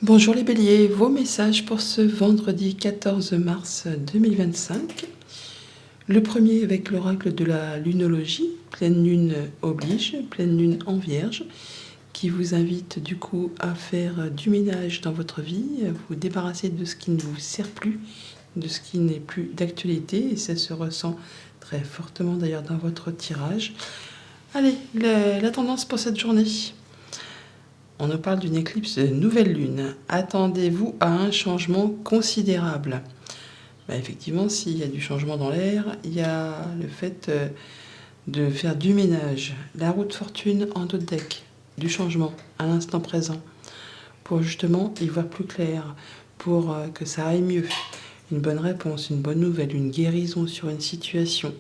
Bonjour les béliers, vos messages pour ce vendredi 14 mars 2025. Le premier avec l'oracle de la lunologie, pleine lune oblige, pleine lune en vierge, qui vous invite du coup à faire du ménage dans votre vie, à vous débarrasser de ce qui ne vous sert plus, de ce qui n'est plus d'actualité, et ça se ressent très fortement d'ailleurs dans votre tirage. Allez, la tendance pour cette journée. On nous parle d'une éclipse de nouvelle lune. Attendez-vous à un changement considérable. Effectivement, s'il y a du changement dans l'air, il y a le fait de faire du ménage. La roue de fortune en dos de deck. Du changement à l'instant présent. Pour justement y voir plus clair. Pour que ça aille mieux. Une bonne réponse, une bonne nouvelle, une guérison sur une situation.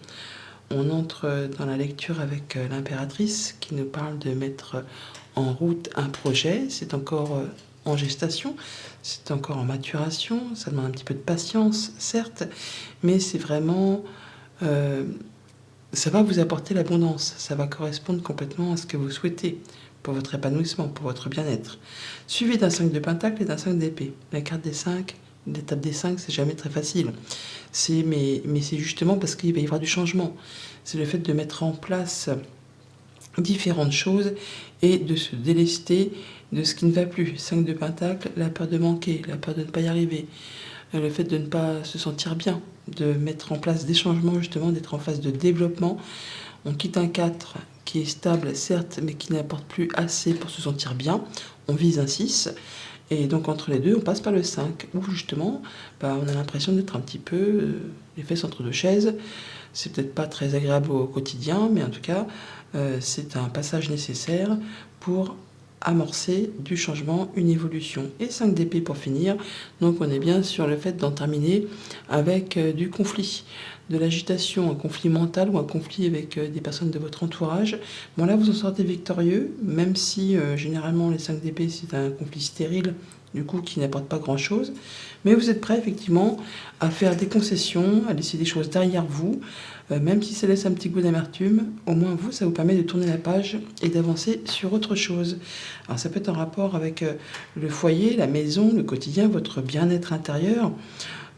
On entre dans la lecture avec l'impératrice qui nous parle de mettre en route un projet. C'est encore en gestation, c'est encore en maturation, ça demande un petit peu de patience, certes, mais c'est vraiment... ça va vous apporter l'abondance, ça va correspondre complètement à ce que vous souhaitez pour votre épanouissement, pour votre bien-être. Suivi d'un 5 de pentacle et d'un 5 d'épée. La carte des 5, l'étape des 5, c'est jamais très facile. Mais c'est justement parce qu'il va y avoir du changement. C'est le fait de mettre en place différentes choses et de se délester de ce qui ne va plus. 5 de pentacle, la peur de manquer, la peur de ne pas y arriver, le fait de ne pas se sentir bien, de mettre en place des changements justement, d'être en phase de développement. On quitte un 4 qui est stable certes, mais qui n'apporte plus assez pour se sentir bien. On vise un 6. Et donc entre les deux, on passe par le 5, où justement, on a l'impression d'être un petit peu les fesses entre deux chaises. C'est peut-être pas très agréable au quotidien, mais en tout cas, c'est un passage nécessaire pour amorcer du changement, une évolution. Et 5 d'épée pour finir, donc on est bien sur le fait d'en terminer avec du conflit, de l'agitation, un conflit mental ou un conflit avec des personnes de votre entourage. Bon là, vous en sortez victorieux, même si généralement les 5 d'épée, c'est un conflit stérile, du coup qui n'apporte pas grand-chose. Mais vous êtes prêt effectivement à faire des concessions, à laisser des choses derrière vous, même si ça laisse un petit goût d'amertume, au moins vous, ça vous permet de tourner la page et d'avancer sur autre chose. Alors ça peut être en rapport avec le foyer, la maison, le quotidien, votre bien-être intérieur.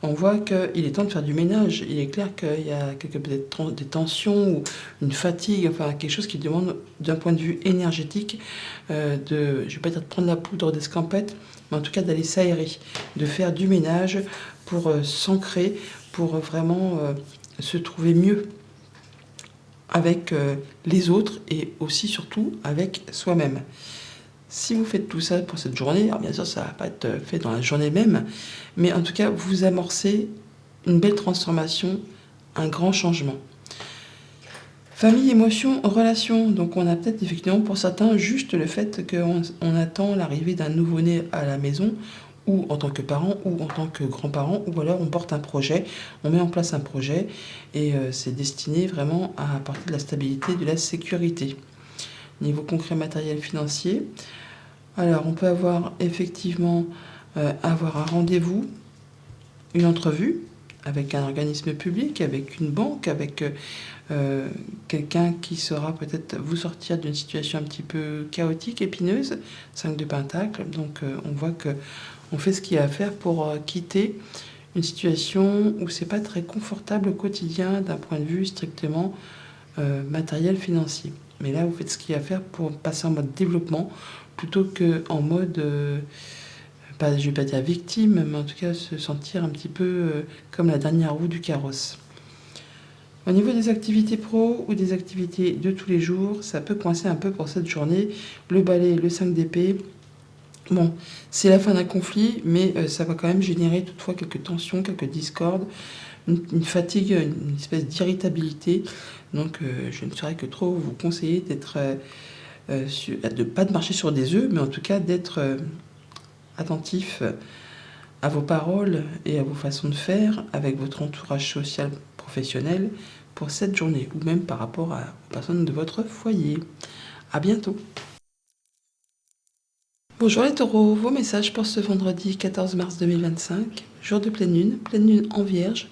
On voit qu'il est temps de faire du ménage. Il est clair qu'il y a peut-être des tensions ou une fatigue, enfin quelque chose qui demande d'un point de vue énergétique je ne vais pas dire de prendre la poudre d'escampette, mais en tout cas d'aller s'aérer, de faire du ménage pour s'ancrer, pour vraiment se trouver mieux avec les autres et aussi surtout avec soi-même. Si vous faites tout ça pour cette journée, alors bien sûr ça ne va pas être fait dans la journée même, mais en tout cas vous amorcez une belle transformation, un grand changement. Famille, émotions, relations. Donc on a peut-être effectivement pour certains juste le fait qu'on attend l'arrivée d'un nouveau-né à la maison, ou en tant que parent, ou en tant que grand-parent, ou alors on porte un projet, on met en place un projet, et c'est destiné vraiment à apporter de la stabilité, de la sécurité. Niveau concret, matériel, financier, alors on peut avoir effectivement avoir un rendez-vous, une entrevue, avec un organisme public, avec une banque, avec quelqu'un qui saura peut-être vous sortir d'une situation un petit peu chaotique, épineuse, 5 de pentacle. Donc on voit qu'on fait ce qu'il y a à faire pour quitter une situation où c'est pas très confortable au quotidien d'un point de vue strictement matériel, financier. Mais là, vous faites ce qu'il y a à faire pour passer en mode développement plutôt qu'en mode... je ne vais pas dire victime, mais en tout cas se sentir un petit peu comme la dernière roue du carrosse. Au niveau des activités pro ou des activités de tous les jours, ça peut coincer un peu pour cette journée. Le balai, le 5 d'épée, bon, c'est la fin d'un conflit, mais ça va quand même générer toutefois quelques tensions, quelques discordes, une fatigue, une espèce d'irritabilité. Donc je ne saurais que trop vous conseiller d'être... de pas de marcher sur des œufs, mais en tout cas d'être... attentif à vos paroles et à vos façons de faire avec votre entourage social professionnel pour cette journée, ou même par rapport aux personnes de votre foyer. À bientôt. Bonjour les taureaux, vos messages pour ce vendredi 14 mars 2025, jour de pleine lune en vierge,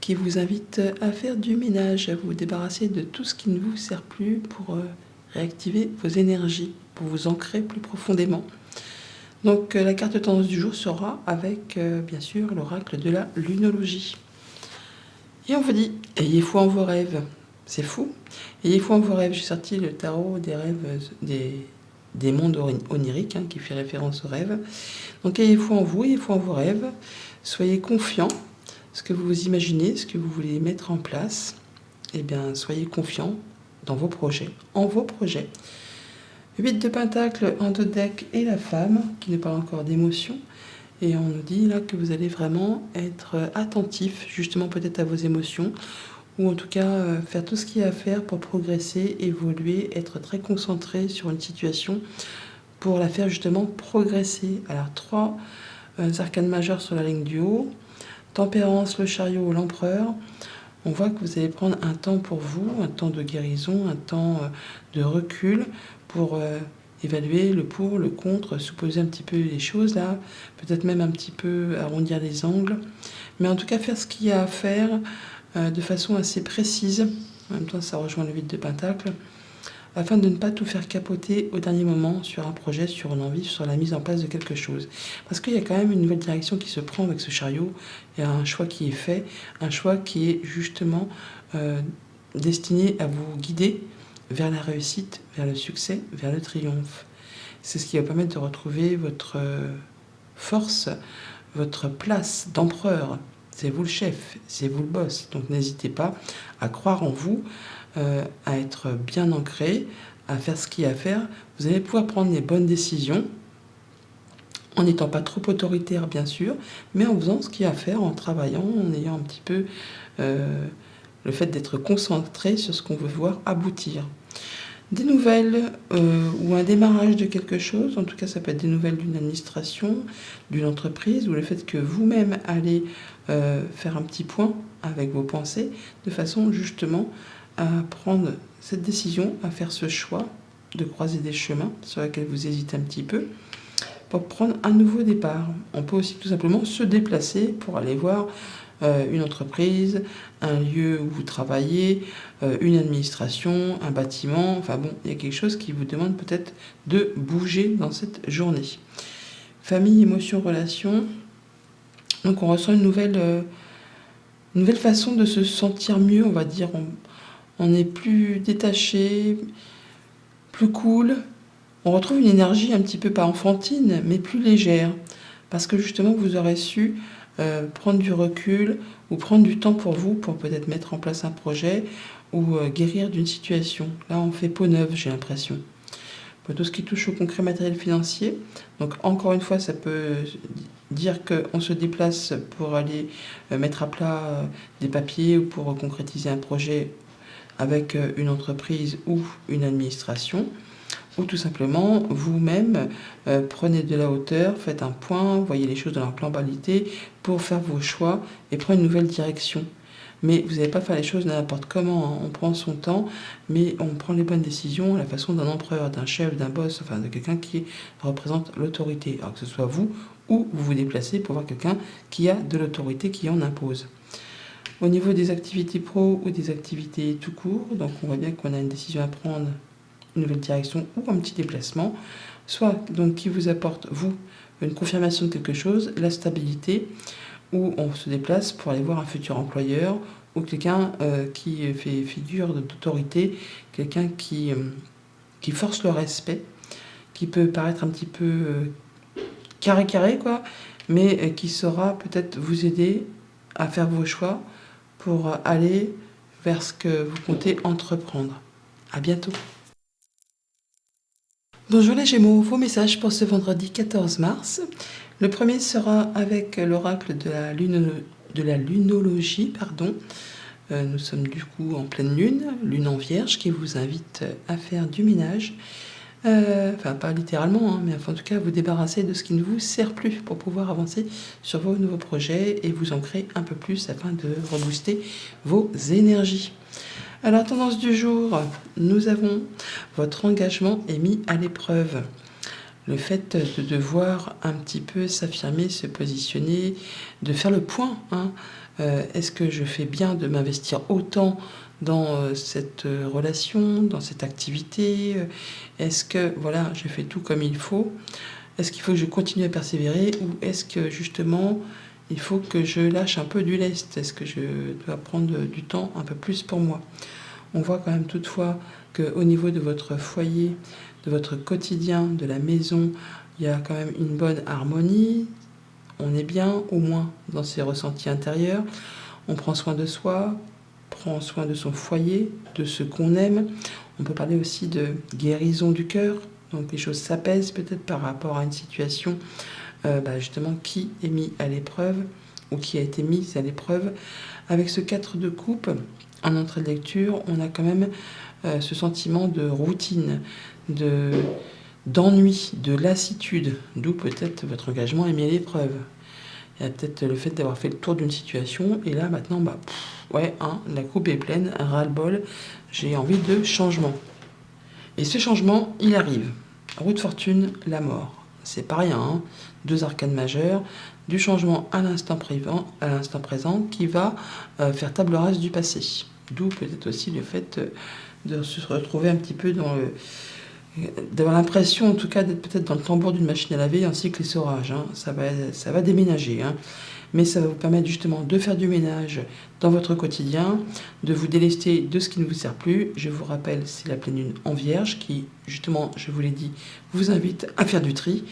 qui vous invite à faire du ménage, à vous débarrasser de tout ce qui ne vous sert plus pour réactiver vos énergies, pour vous ancrer plus profondément. Donc la carte tendance du jour sera avec, bien sûr, l'oracle de la lunologie. Et on vous dit, ayez foi en vos rêves. C'est fou. Ayez foi en vos rêves. J'ai sorti le tarot des rêves, des mondes oniriques, qui fait référence aux rêves. Donc ayez foi en vous, ayez foi en vos rêves. Soyez confiants. Ce que vous imaginez, ce que vous voulez mettre en place, eh bien, soyez confiants dans vos projets, en vos projets. 8 de Pentacle en dos de deck et la femme, qui nous parle encore d'émotion. Et on nous dit là que vous allez vraiment être attentif, justement peut-être à vos émotions, ou en tout cas faire tout ce qu'il y a à faire pour progresser, évoluer, être très concentré sur une situation pour la faire justement progresser. Alors 3 arcanes majeures sur la ligne du haut, Tempérance, le chariot ou l'empereur. On voit que vous allez prendre un temps pour vous, un temps de guérison, un temps de recul pour évaluer le pour, le contre, supposer un petit peu les choses là, peut-être même un petit peu arrondir les angles, mais en tout cas faire ce qu'il y a à faire de façon assez précise. En même temps, ça rejoint le 8 de Pentacle, afin de ne pas tout faire capoter au dernier moment sur un projet, sur une envie, sur la mise en place de quelque chose. Parce qu'il y a quand même une nouvelle direction qui se prend avec ce chariot, il y a un choix qui est fait, un choix qui est justement destiné à vous guider vers la réussite, vers le succès, vers le triomphe. C'est ce qui va permettre de retrouver votre force, votre place d'empereur. C'est vous le chef, c'est vous le boss. Donc n'hésitez pas à croire en vous, à être bien ancré, à faire ce qu'il y a à faire. Vous allez pouvoir prendre les bonnes décisions, en n'étant pas trop autoritaire bien sûr, mais en faisant ce qu'il y a à faire, en travaillant, en ayant un petit peu le fait d'être concentré sur ce qu'on veut voir aboutir. Des nouvelles ou un démarrage de quelque chose, en tout cas ça peut être des nouvelles d'une administration, d'une entreprise, ou le fait que vous-même allez faire un petit point avec vos pensées, de façon justement à prendre cette décision, à faire ce choix de croiser des chemins sur lesquels vous hésitez un petit peu, pour prendre un nouveau départ. On peut aussi tout simplement se déplacer pour aller voir une entreprise, un lieu où vous travaillez, une administration, un bâtiment, enfin bon, il y a quelque chose qui vous demande peut-être de bouger dans cette journée. Famille, émotions, relations. Donc on ressent une nouvelle façon de se sentir mieux, on va dire. On est plus détaché, plus cool. On retrouve une énergie un petit peu pas enfantine, mais plus légère. Parce que justement, vous aurez su prendre du recul ou prendre du temps pour vous, pour peut-être mettre en place un projet ou guérir d'une situation. Là, on fait peau neuve, j'ai l'impression. Pour tout ce qui touche au concret matériel financier. Donc, encore une fois, ça peut dire qu'on se déplace pour aller mettre à plat des papiers ou pour concrétiser un projet avec une entreprise ou une administration. Ou tout simplement, vous-même, prenez de la hauteur, faites un point, voyez les choses dans leur globalité pour faire vos choix et prendre une nouvelle direction. Mais vous n'allez pas faire les choses n'importe comment, hein. On prend son temps, mais on prend les bonnes décisions à la façon d'un empereur, d'un chef, d'un boss, enfin de quelqu'un qui représente l'autorité. Alors que ce soit vous ou vous vous déplacez pour voir quelqu'un qui a de l'autorité, qui en impose. Au niveau des activités pro ou des activités tout court, donc on voit bien qu'on a une décision à prendre, une nouvelle direction ou un petit déplacement, soit donc qui vous apporte, vous, une confirmation de quelque chose, la stabilité, ou on se déplace pour aller voir un futur employeur, ou quelqu'un qui fait figure d'autorité, quelqu'un qui force le respect, qui peut paraître un petit peu carré, quoi, mais qui saura peut-être vous aider à faire vos choix pour aller vers ce que vous comptez entreprendre. À bientôt. Bonjour les Gémeaux, vos messages pour ce vendredi 14 mars. Le premier sera avec l'oracle de la lunologie. Nous sommes du coup en pleine lune en vierge, qui vous invite à faire du ménage. Enfin, pas littéralement, mais en tout cas, vous débarrasser de ce qui ne vous sert plus pour pouvoir avancer sur vos nouveaux projets et vous ancrer un peu plus afin de rebooster vos énergies. Alors, tendance du jour, nous avons votre engagement est mis à l'épreuve. Le fait de devoir un petit peu s'affirmer, se positionner, de faire le point. Est-ce que je fais bien de m'investir autant dans cette relation, dans cette activité? Est-ce que, voilà, je fais tout comme il faut? Est-ce qu'il faut que je continue à persévérer ou est-ce que justement il faut que je lâche un peu du lest? Est-ce que je dois prendre du temps un peu plus pour moi? On voit quand même toutefois qu'au niveau de votre foyer, de votre quotidien, de la maison, il y a quand même une bonne harmonie. On est bien, au moins, dans ses ressentis intérieurs. On prend soin de soi, prend soin de son foyer, de ce qu'on aime. On peut parler aussi de guérison du cœur. Donc les choses s'apaisent peut-être par rapport à une situation justement qui est mis à l'épreuve ou qui a été mise à l'épreuve. Avec ce 4 de coupe, en entrée de lecture, on a quand même ce sentiment de routine, d'ennui, de lassitude, d'où peut-être votre engagement est mis à l'épreuve. Il y a peut-être le fait d'avoir fait le tour d'une situation et là maintenant, la coupe est pleine, un ras-le-bol, j'ai envie de changement. Et ce changement, il arrive. Roue de fortune, la mort. C'est pas rien, hein. 2 arcanes majeures, du changement à l'instant présent qui va faire table rase du passé. D'où peut-être aussi le fait de se retrouver un petit peu d'avoir l'impression en tout cas d'être peut-être dans le tambour d'une machine à laver ainsi que l'essorage. Hein. Ça va déménager. Hein. Mais ça va vous permettre justement de faire du ménage dans votre quotidien, de vous délester de ce qui ne vous sert plus. Je vous rappelle, c'est la pleine lune en Vierge qui, justement, je vous l'ai dit, vous invite à faire du tri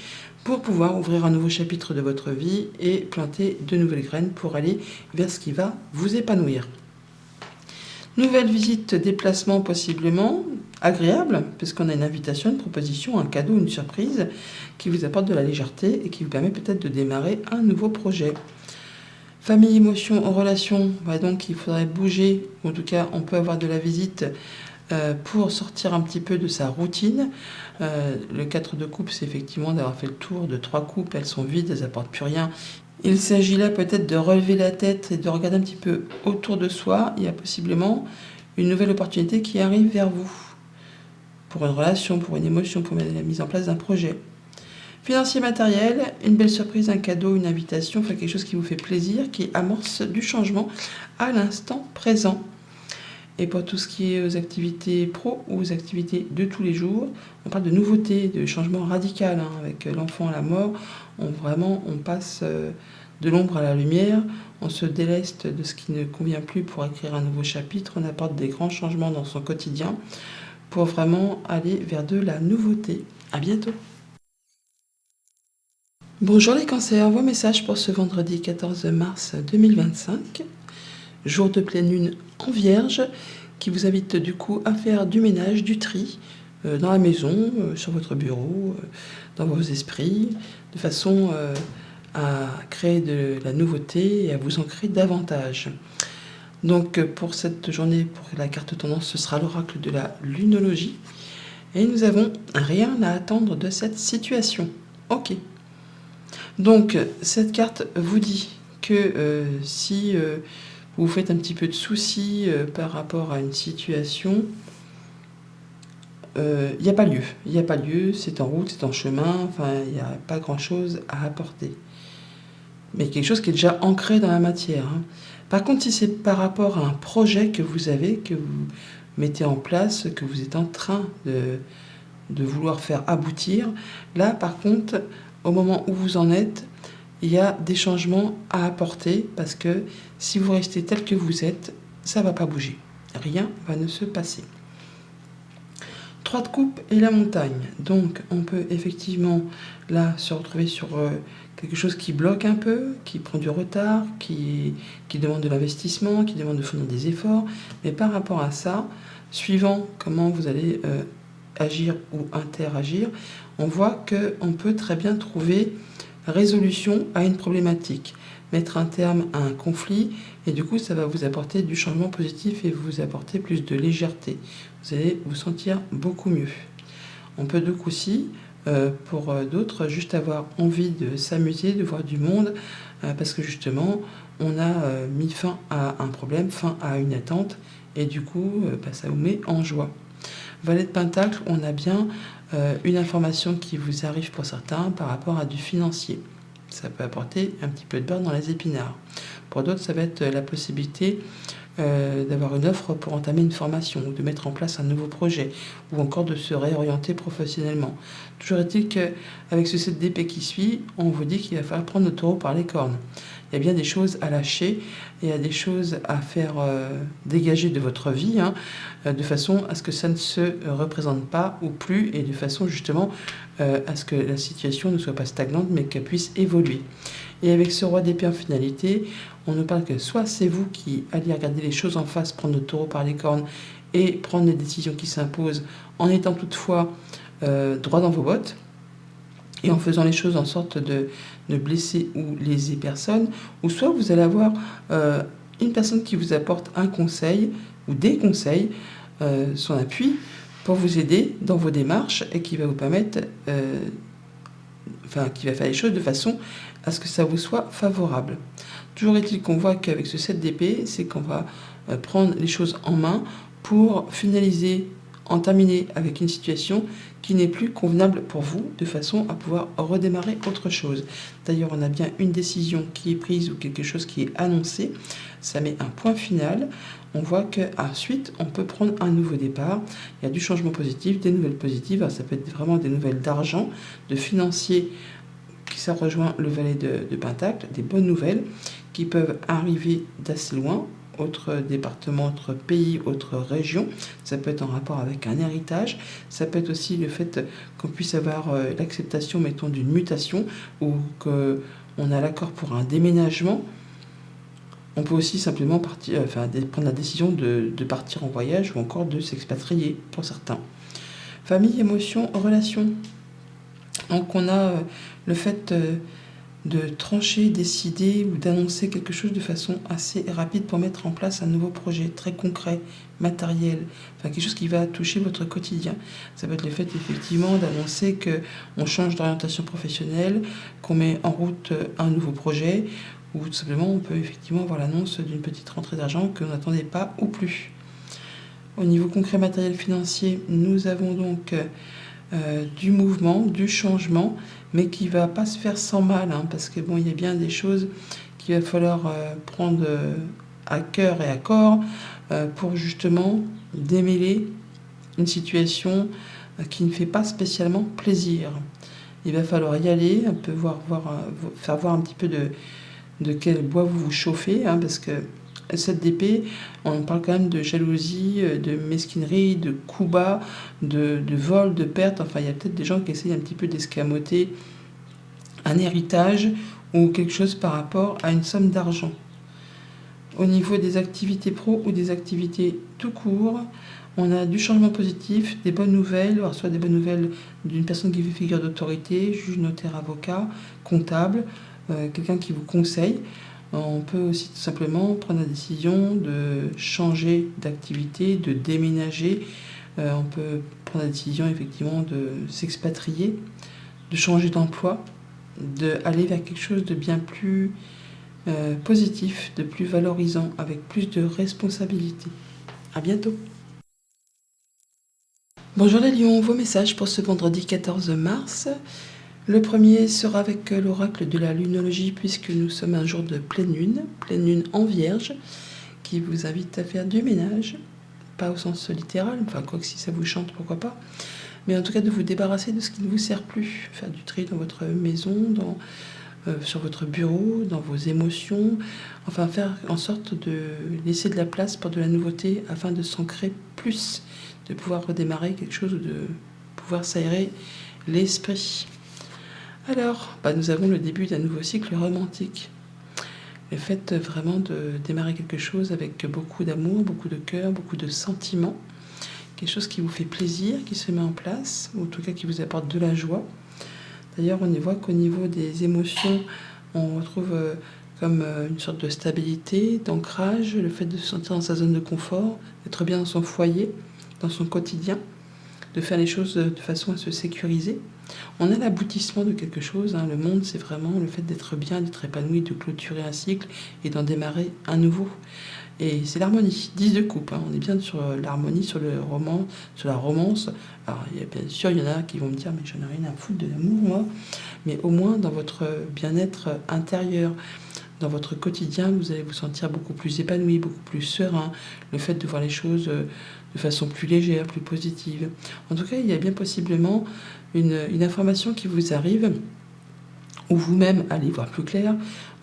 pour pouvoir ouvrir un nouveau chapitre de votre vie et planter de nouvelles graines pour aller vers ce qui va vous épanouir. Nouvelle visite, déplacement possiblement agréable, puisqu'on a une invitation, une proposition, un cadeau, une surprise qui vous apporte de la légèreté et qui vous permet peut-être de démarrer un nouveau projet. Famille, émotion, en relation, donc il faudrait bouger, en tout cas on peut avoir de la visite pour sortir un petit peu de sa routine. Le 4 de coupe, c'est effectivement d'avoir fait le tour de 3 coupes, elles sont vides, elles n'apportent plus rien. Il s'agit là peut-être de relever la tête et de regarder un petit peu autour de soi. Il y a possiblement une nouvelle opportunité qui arrive vers vous. Pour une relation, pour une émotion, pour la mise en place d'un projet. Financier, matériel, une belle surprise, un cadeau, une invitation, quelque chose qui vous fait plaisir, qui amorce du changement à l'instant présent. Et pour tout ce qui est aux activités pro ou aux activités de tous les jours, on parle de nouveautés, de changement radical. Avec l'enfant à la mort, on passe de l'ombre à la lumière, on se déleste de ce qui ne convient plus pour écrire un nouveau chapitre, on apporte des grands changements dans son quotidien pour vraiment aller vers de la nouveauté. À bientôt. Bonjour les cancers, vos messages pour ce vendredi 14 mars 2025, jour de pleine lune en Vierge, qui vous invite du coup à faire du ménage, du tri dans la maison, sur votre bureau, dans vos esprits, de façon à créer de la nouveauté et à vous ancrer davantage. Donc pour cette journée, pour la carte tendance, ce sera l'oracle de la lunologie. Et nous avons rien à attendre de cette situation. Ok. Donc cette carte vous dit que si vous faites un petit peu de soucis par rapport à une situation, il n'y a pas lieu. Il n'y a pas lieu, c'est en route, c'est en chemin, il n'y a pas grand-chose à apporter. Mais quelque chose qui est déjà ancré dans la matière. Par contre, si c'est par rapport à un projet que vous avez, que vous mettez en place, que vous êtes en train de vouloir faire aboutir, là, par contre, au moment où vous en êtes, il y a des changements à apporter parce que si vous restez tel que vous êtes, ça ne va pas bouger. Rien va ne se passer. 3 de coupe et la montagne. Donc, on peut effectivement, là, se retrouver sur quelque chose qui bloque un peu, qui prend du retard, qui demande de l'investissement, qui demande de fournir des efforts. Mais par rapport à ça, suivant comment vous allez agir ou interagir, on voit qu'on peut très bien trouver résolution à une problématique, mettre un terme à un conflit, et du coup ça va vous apporter du changement positif et vous apporter plus de légèreté. Vous allez vous sentir beaucoup mieux. On peut donc aussi, pour d'autres, juste avoir envie de s'amuser, de voir du monde, parce que justement on a mis fin à un problème, fin à une attente, et du coup ça vous met en joie. Valet de Pentacle, on a bien une information qui vous arrive pour certains par rapport à du financier. Ça peut apporter un petit peu de beurre dans les épinards. Pour d'autres, ça va être la possibilité d'avoir une offre pour entamer une formation ou de mettre en place un nouveau projet ou encore de se réorienter professionnellement. Toujours est-il qu'avec ce 7 d'épée qui suit, on vous dit qu'il va falloir prendre le taureau par les cornes. Il y a bien des choses à lâcher et il y a des choses à faire dégager de votre vie de façon à ce que ça ne se représente pas ou plus et de façon justement à ce que la situation ne soit pas stagnante mais qu'elle puisse évoluer. Et avec ce roi d'épée en finalité, on nous parle que soit c'est vous qui allez regarder les choses en face, prendre le taureau par les cornes et prendre les décisions qui s'imposent en étant toutefois droit dans vos bottes et en faisant les choses en sorte de ne blesser ou léser personne, ou soit vous allez avoir une personne qui vous apporte un conseil ou des conseils, son appui pour vous aider dans vos démarches et qui va vous permettre, qui va faire les choses de façon à ce que ça vous soit favorable. Toujours est-il qu'on voit qu'avec ce 7 d'épée, c'est qu'on va prendre les choses en main pour finaliser, en terminer avec une situation qui n'est plus convenable pour vous, de façon à pouvoir redémarrer autre chose. D'ailleurs, on a bien une décision qui est prise ou quelque chose qui est annoncé, ça met un point final. On voit qu'ensuite, on peut prendre un nouveau départ. Il y a du changement positif, des nouvelles positives. Alors, ça peut être vraiment des nouvelles d'argent, de financier, qui ça rejoint le valet de Pentacle, des bonnes nouvelles qui peuvent arriver d'assez loin, autre département, autre pays, autre région. Ça peut être en rapport avec un héritage. Ça peut être aussi le fait qu'on puisse avoir l'acceptation, mettons, d'une mutation ou qu'on a l'accord pour un déménagement. On peut aussi simplement prendre la décision de partir en voyage ou encore de s'expatrier pour certains. Famille, émotions, relations. Donc on a le fait de trancher, décider ou d'annoncer quelque chose de façon assez rapide pour mettre en place un nouveau projet très concret, matériel, quelque chose qui va toucher votre quotidien. Ça peut être le fait effectivement d'annoncer qu'on change d'orientation professionnelle, qu'on met en route un nouveau projet, ou tout simplement on peut effectivement avoir l'annonce d'une petite rentrée d'argent que l'on n'attendait pas ou plus. Au niveau concret, matériel, financier, nous avons donc du mouvement, du changement, mais qui ne va pas se faire sans mal, parce que il y a bien des choses qu'il va falloir prendre à cœur et à corps pour justement démêler une situation qui ne fait pas spécialement plaisir. Il va falloir y aller, un peu faire voir un petit peu de quel bois vous vous chauffez, parce que cette d'épée, on parle quand même de jalousie, de mesquinerie, de coups bas, de vol, de perte. Enfin, il y a peut-être des gens qui essayent un petit peu d'escamoter un héritage ou quelque chose par rapport à une somme d'argent. Au niveau des activités pro ou des activités tout court, on a du changement positif, des bonnes nouvelles, soit des bonnes nouvelles d'une personne qui fait figure d'autorité, juge, notaire, avocat, comptable, quelqu'un qui vous conseille. On peut aussi tout simplement prendre la décision de changer d'activité, de déménager. On peut prendre la décision effectivement de s'expatrier, de changer d'emploi, d'aller vers quelque chose de bien plus positif, de plus valorisant, avec plus de responsabilité. À bientôt. Bonjour les lions, vos messages pour ce vendredi 14 mars. Le premier sera avec l'oracle de la lunologie, puisque nous sommes un jour de pleine lune en vierge, qui vous invite à faire du ménage, pas au sens littéral, quoi que si ça vous chante, pourquoi pas, mais en tout cas de vous débarrasser de ce qui ne vous sert plus, faire du tri dans votre maison, sur votre bureau, dans vos émotions, faire en sorte de laisser de la place pour de la nouveauté afin de s'ancrer plus, de pouvoir redémarrer quelque chose, de pouvoir s'aérer l'esprit. Alors, nous avons le début d'un nouveau cycle romantique. Le fait vraiment de démarrer quelque chose avec beaucoup d'amour, beaucoup de cœur, beaucoup de sentiments. Quelque chose qui vous fait plaisir, qui se met en place, ou en tout cas qui vous apporte de la joie. D'ailleurs, on y voit qu'au niveau des émotions, on retrouve comme une sorte de stabilité, d'ancrage, le fait de se sentir dans sa zone de confort, d'être bien dans son foyer, dans son quotidien, de faire les choses de façon à se sécuriser. On a l'aboutissement de quelque chose, le monde c'est vraiment le fait d'être bien, d'être épanoui, de clôturer un cycle et d'en démarrer un nouveau. Et c'est l'harmonie, 10 de coupe, on est bien sur l'harmonie, sur le roman, sur la romance. Alors bien sûr il y en a qui vont me dire mais j'en ai rien à foutre de l'amour moi, mais au moins dans votre bien-être intérieur, dans votre quotidien, vous allez vous sentir beaucoup plus épanoui, beaucoup plus serein. Le fait de voir les choses de façon plus légère, plus positive. En tout cas, il y a bien possiblement une information qui vous arrive, ou vous-même allez voir plus clair.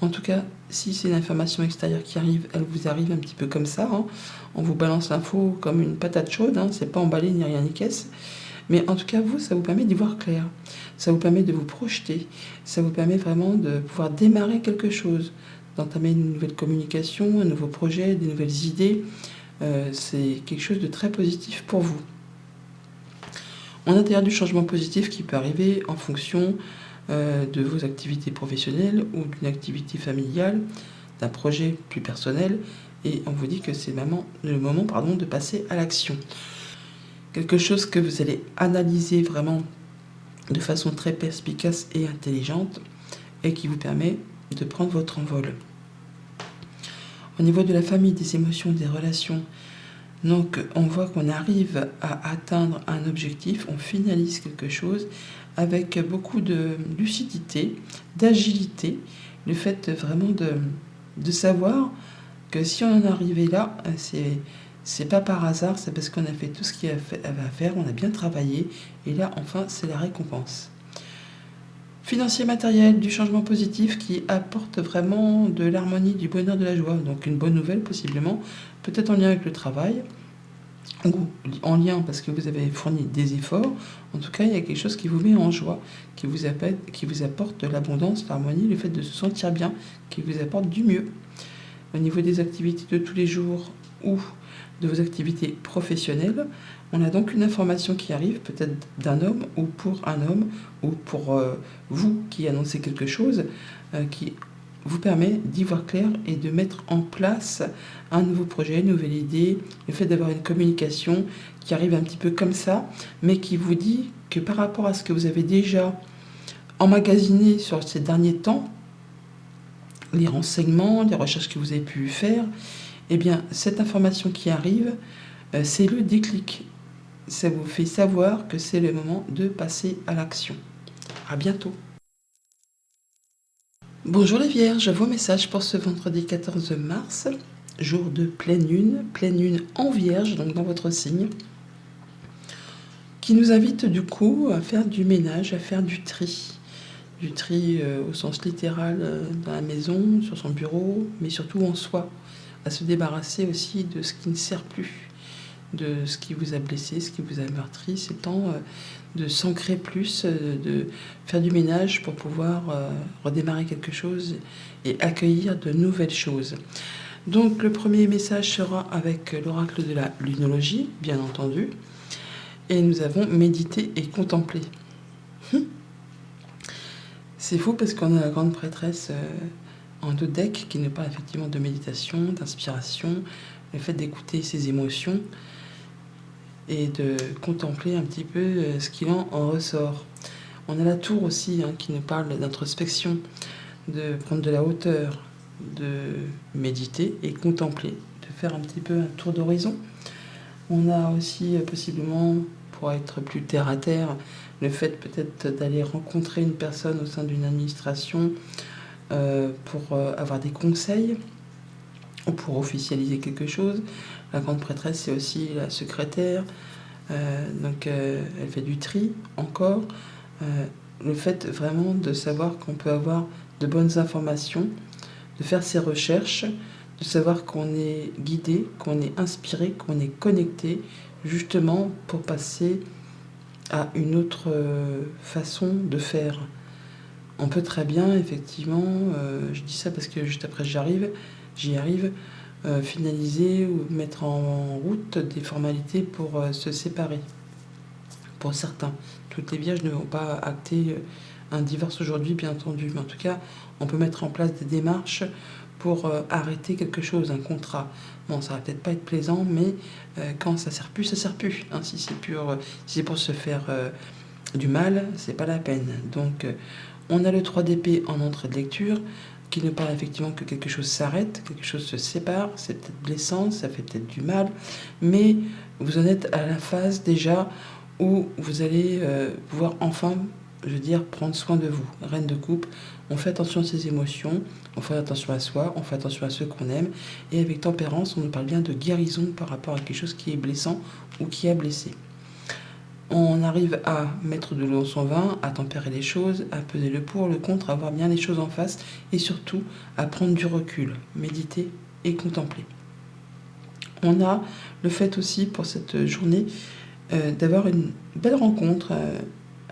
En tout cas, si c'est une information extérieure qui arrive, elle vous arrive un petit peu comme ça. On vous balance l'info comme une patate chaude, c'est pas emballé ni rien ni caisse. Mais en tout cas, vous, ça vous permet d'y voir clair. Ça vous permet de vous projeter. Ça vous permet vraiment de pouvoir démarrer quelque chose, d'entamer une nouvelle communication, un nouveau projet, des nouvelles idées. C'est quelque chose de très positif pour vous. On a d'ailleurs du changement positif qui peut arriver en fonction de vos activités professionnelles ou d'une activité familiale, d'un projet plus personnel. Et on vous dit que c'est vraiment le moment de passer à l'action. Quelque chose que vous allez analyser vraiment de façon très perspicace et intelligente et qui vous permet de prendre votre envol. Au niveau de la famille, des émotions, des relations, donc on voit qu'on arrive à atteindre un objectif, on finalise quelque chose avec beaucoup de lucidité, d'agilité, le fait vraiment de savoir que si on en est arrivé là, c'est pas par hasard, c'est parce qu'on a fait tout ce qu'il y avait à faire, on a bien travaillé, et là, enfin, c'est la récompense. Financier, matériel, du changement positif qui apporte vraiment de l'harmonie, du bonheur, de la joie. Donc une bonne nouvelle, possiblement, peut-être en lien avec le travail, ou en lien parce que vous avez fourni des efforts. En tout cas, il y a quelque chose qui vous met en joie, qui vous apporte de l'abondance, l'harmonie, le fait de se sentir bien, qui vous apporte du mieux. Au niveau des activités de tous les jours ou de vos activités professionnelles, on a donc une information qui arrive, peut-être d'un homme ou pour un homme, ou pour vous qui annoncez quelque chose, qui vous permet d'y voir clair et de mettre en place un nouveau projet, une nouvelle idée, le fait d'avoir une communication qui arrive un petit peu comme ça, mais qui vous dit que par rapport à ce que vous avez déjà emmagasiné sur ces derniers temps, les renseignements, les recherches que vous avez pu faire, eh bien, cette information qui arrive, c'est le déclic. Ça vous fait savoir que c'est le moment de passer à l'action. À bientôt. Bonjour les Vierges, vos messages pour ce vendredi 14 mars, jour de pleine lune en Vierge, donc dans votre signe, qui nous invite du coup à faire du ménage, à faire du tri. Du tri au sens littéral dans la maison, sur son bureau, mais surtout en soi, à se débarrasser aussi de ce qui ne sert plus, de ce qui vous a blessé, ce qui vous a meurtri. C'est temps de s'ancrer plus, de faire du ménage pour pouvoir redémarrer quelque chose et accueillir de nouvelles choses. Donc le premier message sera avec l'oracle de la lunologie, bien entendu, et nous avons médité et contemplé. C'est fou parce qu'on a la grande prêtresse en 2 decks qui nous parle effectivement de méditation, d'inspiration, le fait d'écouter ses émotions et de contempler un petit peu ce qu'il en ressort. On a la tour aussi qui nous parle d'introspection, de prendre de la hauteur, de méditer et contempler, de faire un petit peu un tour d'horizon. On a aussi possiblement, pour être plus terre à terre, le fait peut-être d'aller rencontrer une personne au sein d'une administration pour avoir des conseils ou pour officialiser quelque chose. La grande prêtresse, c'est aussi la secrétaire, donc elle fait du tri encore. Le fait vraiment de savoir qu'on peut avoir de bonnes informations, de faire ses recherches, de savoir qu'on est guidé, qu'on est inspiré, qu'on est connecté, justement pour passer à une autre façon de faire. On peut très bien, effectivement, je dis ça parce que juste après j'y arrive, finaliser ou mettre en route des formalités pour se séparer. Pour certains, toutes les vierges ne vont pas acter un divorce aujourd'hui, bien entendu, mais en tout cas, on peut mettre en place des démarches pour arrêter quelque chose, un contrat. Bon, ça va peut-être pas être plaisant, mais quand ça sert plus, ça sert plus. Si c'est pour se faire du mal, c'est pas la peine. Donc, on a le 3 d'épée en entrée de lecture, qui nous parle effectivement que quelque chose s'arrête, quelque chose se sépare, c'est peut-être blessant, ça fait peut-être du mal, mais vous en êtes à la phase déjà où vous allez pouvoir enfin je veux dire, prendre soin de vous. Reine de coupe, on fait attention à ses émotions, on fait attention à soi, on fait attention à ceux qu'on aime. Et avec tempérance, on nous parle bien de guérison par rapport à quelque chose qui est blessant ou qui a blessé. On arrive à mettre de l'eau dans son vin, à tempérer les choses, à peser le pour, le contre, à voir bien les choses en face et surtout à prendre du recul, méditer et contempler. On a le fait aussi pour cette journée d'avoir une belle rencontre,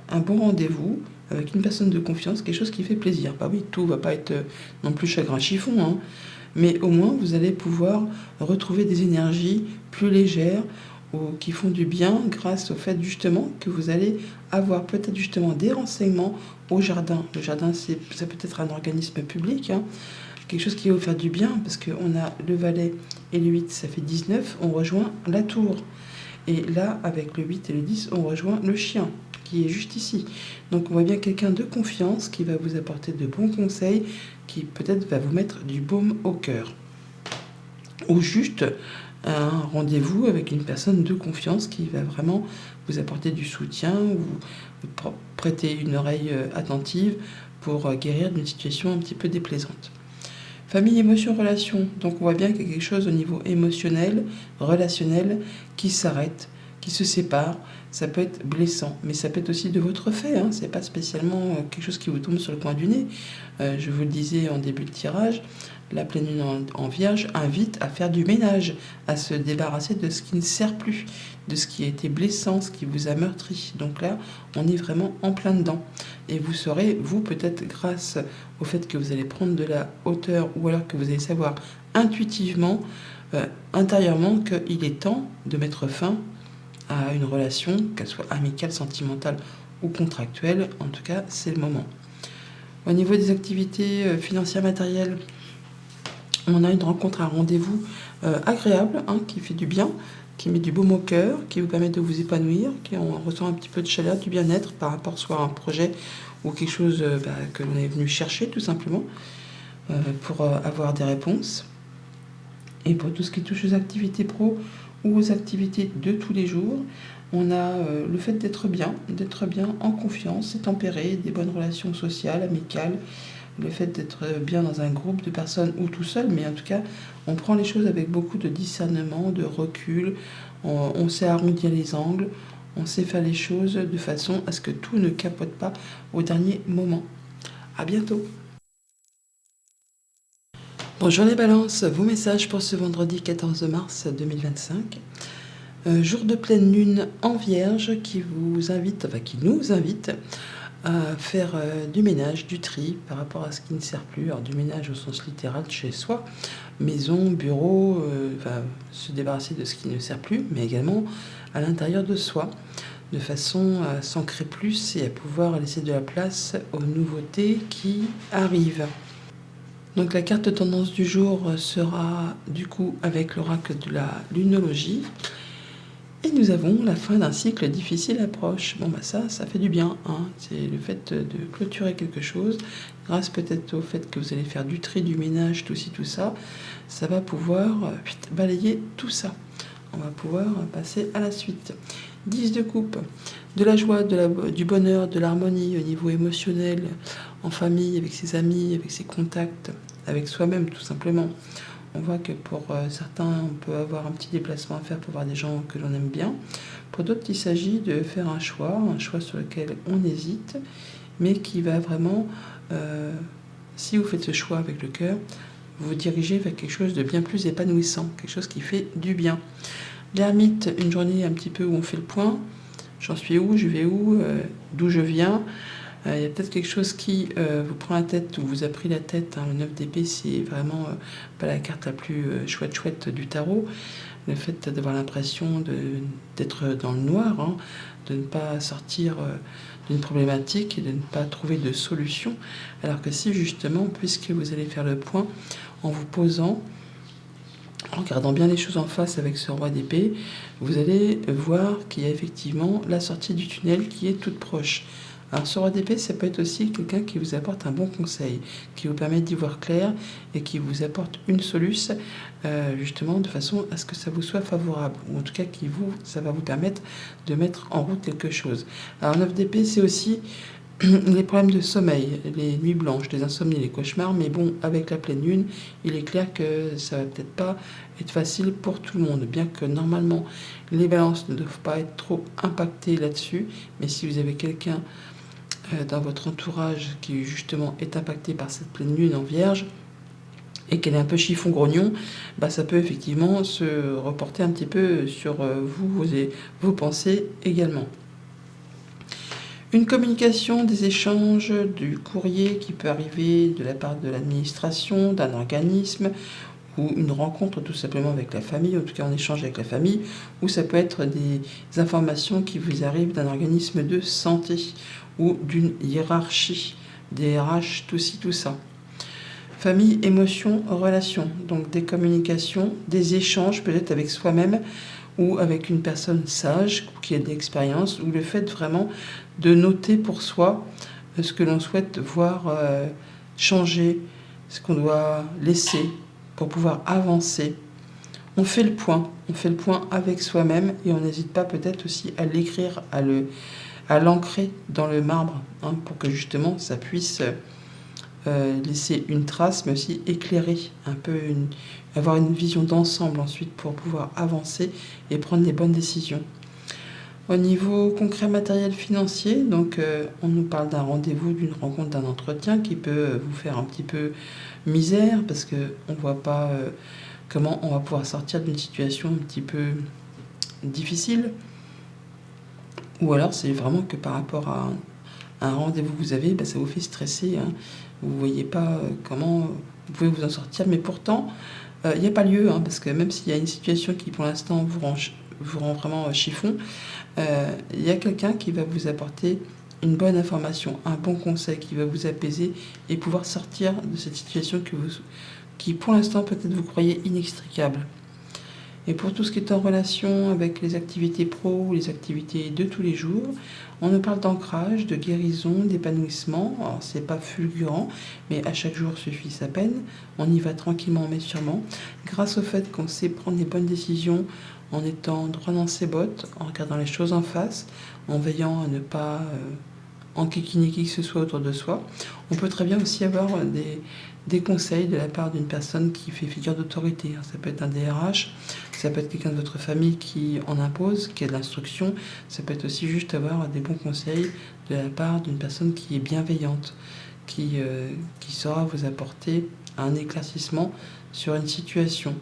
un bon rendez-vous avec une personne de confiance, quelque chose qui fait plaisir. Bah oui, tout va pas être non plus chagrin chiffon, hein, mais au moins vous allez pouvoir retrouver des énergies plus légères ou qui font du bien grâce au fait justement que vous allez avoir peut-être justement des renseignements au jardin. Le jardin, ça peut être un organisme public, hein, quelque chose qui va vous faire du bien parce qu'on a le valet et le 8, ça fait 19, on rejoint la tour. Et là, avec le 8 et le 10, on rejoint le chien, qui est juste ici. Donc on voit bien quelqu'un de confiance qui va vous apporter de bons conseils, qui peut-être va vous mettre du baume au cœur. Ou juste un rendez-vous avec une personne de confiance qui va vraiment vous apporter du soutien ou vous prêter une oreille attentive pour guérir d'une situation un petit peu déplaisante. Famille, émotion, relation. Donc on voit bien qu'il y a quelque chose au niveau émotionnel, relationnel, qui s'arrête, qui se sépare. Ça peut être blessant, mais ça peut être aussi de votre fait. Hein. C'est pas spécialement quelque chose qui vous tombe sur le coin du nez. Je vous le disais en début de tirage, la pleine lune en vierge invite à faire du ménage, à se débarrasser de ce qui ne sert plus, de ce qui a été blessant, ce qui vous a meurtri. Donc là, on est vraiment en plein dedans. Et vous saurez, vous, peut-être grâce au fait que vous allez prendre de la hauteur ou alors que vous allez savoir intuitivement, intérieurement, qu'il est temps de mettre fin à une relation, qu'elle soit amicale, sentimentale ou contractuelle. En tout cas, c'est le moment. Au niveau des activités financières, matérielles, on a une rencontre, un rendez-vous agréable, hein, qui fait du bien, qui met du baume au cœur, qui vous permet de vous épanouir, on ressent un petit peu de chaleur, du bien-être par rapport soit à un projet ou quelque chose que l'on est venu chercher tout simplement pour avoir des réponses. Et pour tout ce qui touche aux activités pro ou aux activités de tous les jours, on a le fait d'être bien en confiance, tempéré, des bonnes relations sociales, amicales, le fait d'être bien dans un groupe de personnes ou tout seul, mais en tout cas, on prend les choses avec beaucoup de discernement, de recul, on sait arrondir les angles, on sait faire les choses de façon à ce que tout ne capote pas au dernier moment. À bientôt. Bonjour les balances, vos messages pour ce vendredi 14 mars 2025. Jour de pleine lune en vierge qui nous invite à faire du ménage, du tri par rapport à ce qui ne sert plus. Alors du ménage au sens littéral chez soi, maison, bureau, se débarrasser de ce qui ne sert plus, mais également à l'intérieur de soi, de façon à s'ancrer plus et à pouvoir laisser de la place aux nouveautés qui arrivent. Donc la carte tendance du jour sera du coup avec l'oracle de la lunologie. Et nous avons la fin d'un cycle difficile approche. Bon ça fait du bien, hein. C'est le fait de clôturer quelque chose, grâce peut-être au fait que vous allez faire du tri, du ménage, tout ci, tout ça, ça va pouvoir balayer tout ça. On va pouvoir passer à la suite. 10 de coupe, de la joie, du bonheur, de l'harmonie au niveau émotionnel, en famille, avec ses amis, avec ses contacts, avec soi-même tout simplement. On voit que pour certains, on peut avoir un petit déplacement à faire pour voir des gens que l'on aime bien. Pour d'autres, il s'agit de faire un choix sur lequel on hésite, mais qui va vraiment, si vous faites ce choix avec le cœur, vous dirigez vers quelque chose de bien plus épanouissant, quelque chose qui fait du bien. L'ermite, une journée un petit peu où on fait le point. J'en suis où, je vais où, d'où je viens. Il y a peut-être quelque chose qui vous prend la tête ou vous a pris la tête. Hein. Le 9 d'épée, c'est vraiment pas la carte la plus chouette du tarot. Le fait d'avoir l'impression d'être dans le noir, hein, de ne pas sortir d'une problématique et de ne pas trouver de solution. Alors que si justement, puisque vous allez faire le point en vous posant, en regardant bien les choses en face avec ce roi d'épée, vous allez voir qu'il y a effectivement la sortie du tunnel qui est toute proche. Alors ce roi d'épée, ça peut être aussi quelqu'un qui vous apporte un bon conseil, qui vous permet d'y voir clair et qui vous apporte une solution justement de façon à ce que ça vous soit favorable, ou en tout cas ça va vous permettre de mettre en route quelque chose. Alors 9 d'épée, c'est aussi les problèmes de sommeil, les nuits blanches, les insomnies, les cauchemars, mais bon, avec la pleine lune, il est clair que ça va peut-être pas être facile pour tout le monde, bien que normalement les balances ne doivent pas être trop impactées là-dessus, mais si vous avez quelqu'un dans votre entourage qui justement est impacté par cette pleine lune en vierge, et qu'elle est un peu chiffon-grognon, ça peut effectivement se reporter un petit peu sur vos pensées également. Une communication, des échanges, du courrier qui peut arriver de la part de l'administration, d'un organisme, ou une rencontre tout simplement avec la famille, en tout cas en échange avec la famille, ou ça peut être des informations qui vous arrivent d'un organisme de santé ou d'une hiérarchie, des RH, tout ci, tout ça. Famille, émotions, relations, donc des communications, des échanges peut-être avec soi-même ou avec une personne sage qui a de l'expérience, ou le fait vraiment de noter pour soi ce que l'on souhaite voir changer, ce qu'on doit laisser pour pouvoir avancer. On fait le point avec soi-même et on n'hésite pas peut-être aussi à l'écrire, à l'ancrer dans le marbre, pour que justement ça puisse laisser une trace, mais aussi éclairer un peu, avoir une vision d'ensemble ensuite pour pouvoir avancer et prendre les bonnes décisions. Au niveau concret, matériel, financier, donc on nous parle d'un rendez-vous, d'une rencontre, d'un entretien qui peut vous faire un petit peu misère parce qu'on ne voit pas comment on va pouvoir sortir d'une situation un petit peu difficile. Ou alors c'est vraiment que par rapport à un rendez-vous que vous avez, ça vous fait stresser. Vous ne voyez pas comment vous pouvez vous en sortir, mais pourtant, il n'y a pas lieu, parce que même s'il y a une situation qui pour l'instant vous rend vraiment chiffon, il y a quelqu'un qui va vous apporter une bonne information, un bon conseil qui va vous apaiser et pouvoir sortir de cette situation qui pour l'instant peut-être vous croyez inextricable. Et pour tout ce qui est en relation avec les activités pro ou les activités de tous les jours, on nous parle d'ancrage, de guérison, d'épanouissement. Alors c'est pas fulgurant, mais à chaque jour suffit sa peine. On y va tranquillement mais sûrement, grâce au fait qu'on sait prendre les bonnes décisions en étant droit dans ses bottes, en regardant les choses en face, en veillant à ne pas enquiquiner qui que ce soit autour de soi. On peut très bien aussi avoir des conseils de la part d'une personne qui fait figure d'autorité. Ça peut être un DRH, ça peut être quelqu'un de votre famille qui en impose, qui a de l'instruction. Ça peut être aussi juste avoir des bons conseils de la part d'une personne qui est bienveillante, qui saura vous apporter un éclaircissement sur une situation.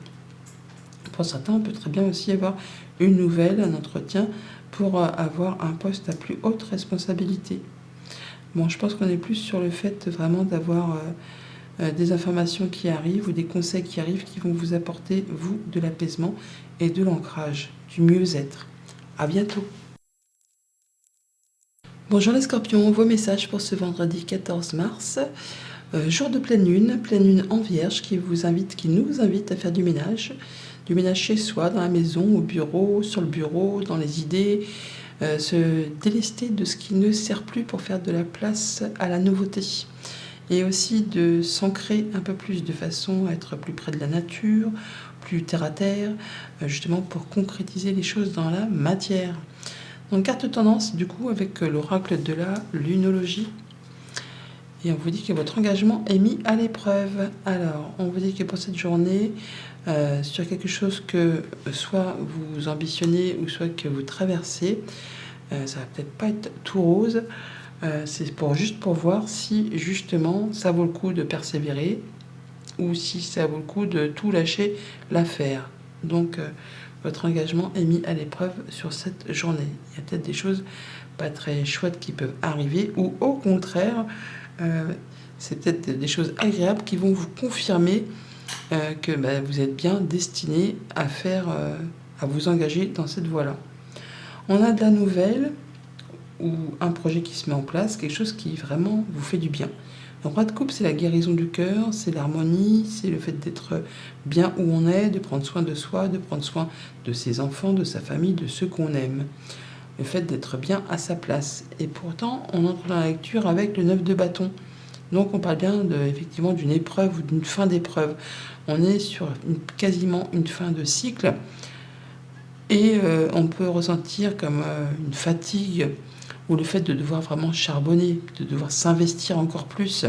Pour certains, on peut très bien aussi avoir une nouvelle, un entretien pour avoir un poste à plus haute responsabilité. Bon, je pense qu'on est plus sur le fait vraiment d'avoir des informations qui arrivent ou des conseils qui arrivent qui vont vous apporter, vous, de l'apaisement et de l'ancrage, du mieux-être. À bientôt. Bonjour les scorpions, vos messages pour ce vendredi 14 mars, jour de pleine lune en vierge qui nous invite à faire du ménage chez soi, dans la maison, au bureau, sur le bureau, dans les idées, se délester de ce qui ne sert plus pour faire de la place à la nouveauté. Et aussi de s'ancrer un peu plus de façon à être plus près de la nature, plus terre à terre, justement pour concrétiser les choses dans la matière. Donc carte tendance du coup avec l'oracle de la lunologie. Et on vous dit que votre engagement est mis à l'épreuve. Alors, on vous dit que pour cette journée, sur quelque chose que soit vous ambitionnez ou soit que vous traversez, ça va peut-être pas être tout rose. C'est juste pour voir si justement ça vaut le coup de persévérer ou si ça vaut le coup de tout lâcher l'affaire. Donc votre engagement est mis à l'épreuve sur cette journée. Il y a peut-être des choses pas très chouettes qui peuvent arriver ou au contraire, c'est peut-être des choses agréables qui vont vous confirmer que vous êtes bien destiné à à vous engager dans cette voie-là. On a de la nouvelle ou un projet qui se met en place, quelque chose qui vraiment vous fait du bien. Le roi de coupe, c'est la guérison du cœur, c'est l'harmonie, c'est le fait d'être bien où on est, de prendre soin de soi, de prendre soin de ses enfants, de sa famille, de ceux qu'on aime. Le fait d'être bien à sa place. Et pourtant, on entre dans la lecture avec le 9 de bâton. Donc on parle bien effectivement d'une épreuve ou d'une fin d'épreuve. On est sur quasiment une fin de cycle et on peut ressentir comme une fatigue ou le fait de devoir vraiment charbonner, de devoir s'investir encore plus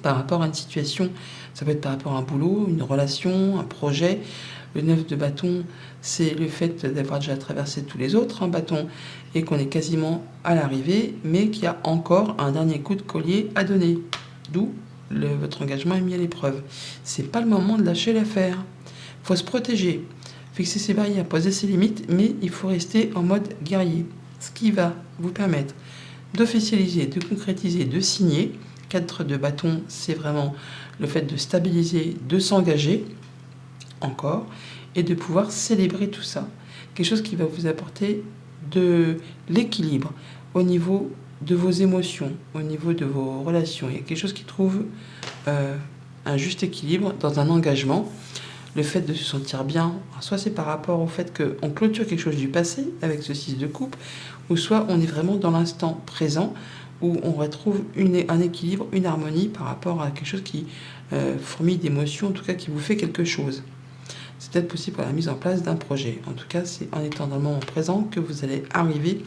par rapport à une situation. Ça peut être par rapport à un boulot, une relation, un projet. Le 9 de bâton, c'est le fait d'avoir déjà traversé tous les autres bâtons et qu'on est quasiment à l'arrivée, mais qu'il y a encore un dernier coup de collier à donner. D'où votre engagement est mis à l'épreuve. C'est pas le moment de lâcher l'affaire. Il faut se protéger, fixer ses barrières, poser ses limites, mais il faut rester en mode guerrier. Ce qui va vous permettre d'officialiser, de concrétiser, de signer. 4 de bâton, c'est vraiment le fait de stabiliser, de s'engager encore et de pouvoir célébrer tout ça. Quelque chose qui va vous apporter de l'équilibre au niveau de vos émotions, au niveau de vos relations. Il y a quelque chose qui trouve un juste équilibre dans un engagement. Le fait de se sentir bien, soit c'est par rapport au fait qu'on clôture quelque chose du passé avec ce 6 de coupe, ou soit on est vraiment dans l'instant présent où on retrouve un équilibre, une harmonie par rapport à quelque chose qui fourmille d'émotions, en tout cas qui vous fait quelque chose. C'est peut-être possible pour la mise en place d'un projet. En tout cas, c'est en étant dans le moment présent que vous allez arriver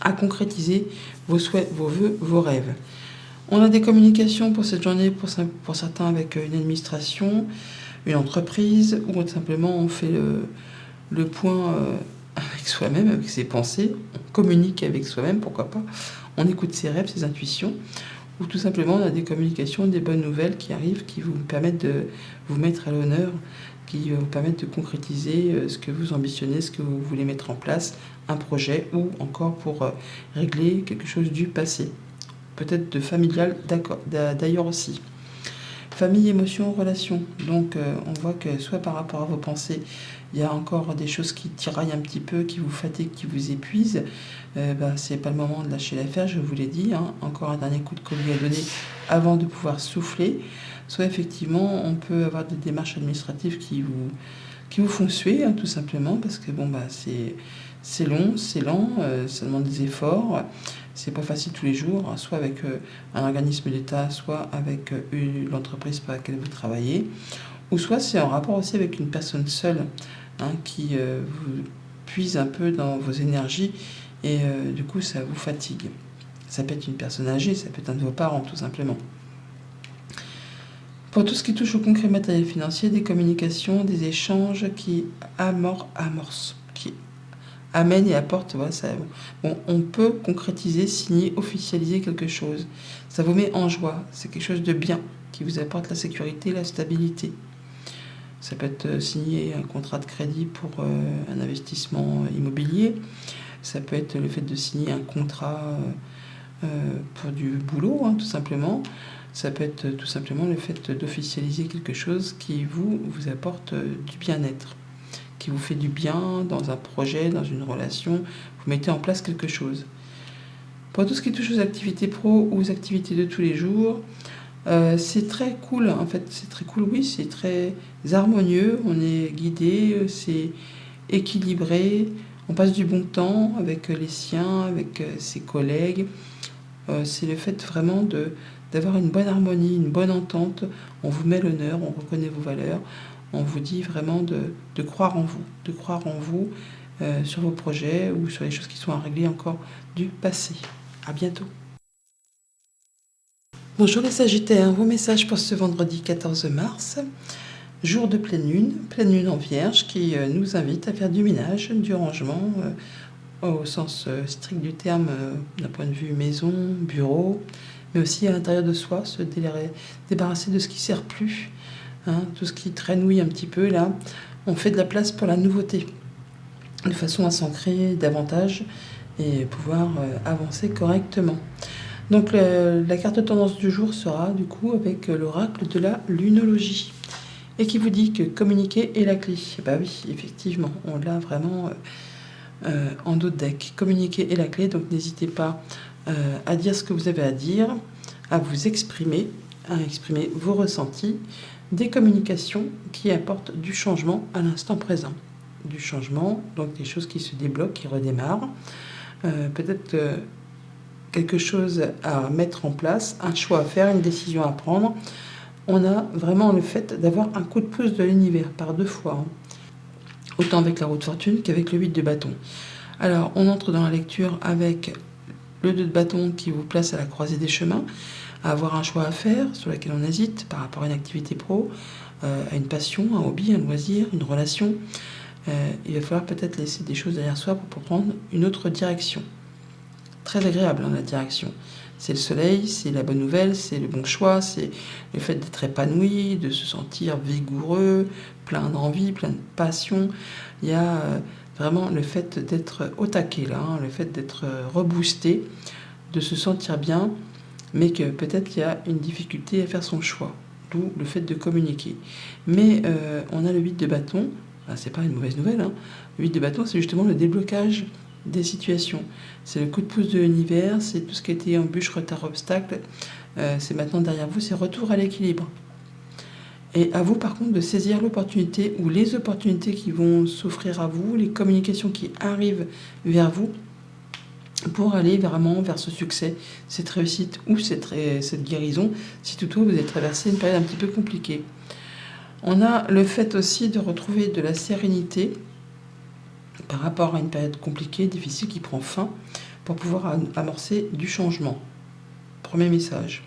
à concrétiser vos souhaits, vos vœux, vos rêves. On a des communications pour cette journée, pour certains avec une administration, une entreprise, ou tout simplement on fait le point avec soi-même, avec ses pensées, on communique avec soi-même, pourquoi pas, on écoute ses rêves, ses intuitions, ou tout simplement on a des communications, des bonnes nouvelles qui arrivent, qui vous permettent de vous mettre à l'honneur, qui vous permettent de concrétiser ce que vous ambitionnez, ce que vous voulez mettre en place, un projet, ou encore pour régler quelque chose du passé, peut-être de familial d'ailleurs aussi. Famille, émotions, relations. Donc on voit que soit par rapport à vos pensées, il y a encore des choses qui tiraillent un petit peu, qui vous fatiguent, qui vous épuisent. C'est pas le moment de lâcher l'affaire, je vous l'ai dit. Encore un dernier coup de collier à donner avant de pouvoir souffler. Soit effectivement, on peut avoir des démarches administratives qui vous font suer, tout simplement, parce que c'est long, c'est lent, ça demande des efforts. C'est pas facile tous les jours, soit avec un organisme d'État, soit avec l'entreprise pour laquelle vous travaillez, ou soit c'est en rapport aussi avec une personne seule qui vous puise un peu dans vos énergies et du coup ça vous fatigue. Ça peut être une personne âgée, ça peut être un de vos parents tout simplement. Pour tout ce qui touche au concret matériel financier, des communications, des échanges qui amorcent, qui amène et apporte, voilà, ça, on peut concrétiser, signer, officialiser quelque chose. Ça vous met en joie, c'est quelque chose de bien, qui vous apporte la sécurité, la stabilité. Ça peut être signer un contrat de crédit pour un investissement immobilier, ça peut être le fait de signer un contrat pour du boulot, tout simplement. Ça peut être tout simplement le fait d'officialiser quelque chose qui vous apporte du bien-être, qui vous fait du bien dans un projet, dans une relation, vous mettez en place quelque chose. Pour tout ce qui touche aux activités pro ou aux activités de tous les jours, c'est très cool, en fait, c'est très cool, oui, c'est très harmonieux, on est guidé, c'est équilibré, on passe du bon temps avec les siens, avec ses collègues. C'est le fait vraiment d'avoir une bonne harmonie, une bonne entente, on vous met l'honneur, on reconnaît vos valeurs, on vous dit vraiment de croire en vous, sur vos projets ou sur les choses qui sont à régler encore du passé. À bientôt. Bonjour les Sagittaires, vos messages pour ce vendredi 14 mars, jour de pleine lune en Vierge, qui nous invite à faire du ménage, du rangement, au sens strict du terme, d'un point de vue maison, bureau, mais aussi à l'intérieur de soi, se débarrasser de ce qui ne sert plus. Tout ce qui traînouille un petit peu là, on fait de la place pour la nouveauté, de façon à s'ancrer davantage et pouvoir avancer correctement. Donc la carte tendance du jour sera du coup avec l'oracle de la lunologie et qui vous dit que communiquer est la clé. Bah oui, effectivement, on l'a vraiment en dos de deck. Communiquer est la clé, donc n'hésitez pas à dire ce que vous avez à dire, à vous exprimer, à exprimer vos ressentis, des communications qui apportent du changement à l'instant présent. Du changement, donc des choses qui se débloquent, qui redémarrent. Peut-être quelque chose à mettre en place, un choix à faire, une décision à prendre. On a vraiment le fait d'avoir un coup de pouce de l'univers par 2 fois. Autant avec la roue de fortune qu'avec le 8 de bâton. Alors, on entre dans la lecture avec le 2 de bâton qui vous place à la croisée des chemins, à avoir un choix à faire sur lequel on hésite par rapport à une activité pro, à une passion, un hobby, un loisir, une relation. Il va falloir peut-être laisser des choses derrière soi pour prendre une autre direction. Très agréable, hein, la direction. C'est le soleil, c'est la bonne nouvelle, c'est le bon choix, c'est le fait d'être épanoui, de se sentir vigoureux, plein d'envie, plein de passion. Il y a vraiment le fait d'être au taquet là, hein, le fait d'être reboosté, de se sentir bien, mais que peut-être qu'il y a une difficulté à faire son choix, d'où le fait de communiquer. Mais on a le 8 de bâton, c'est pas une mauvaise nouvelle, hein. Le 8 de bâton, c'est justement le déblocage des situations. C'est le coup de pouce de l'univers, c'est tout ce qui a été embûche, retard, obstacle. C'est maintenant derrière vous, c'est retour à l'équilibre. Et à vous, par contre, de saisir l'opportunité ou les opportunités qui vont s'offrir à vous, les communications qui arrivent vers vous pour aller vraiment vers ce succès, cette réussite ou cette guérison, si toutefois vous avez traversé une période un petit peu compliquée. On a le fait aussi de retrouver de la sérénité par rapport à une période compliquée, difficile, qui prend fin, pour pouvoir amorcer du changement. Premier message.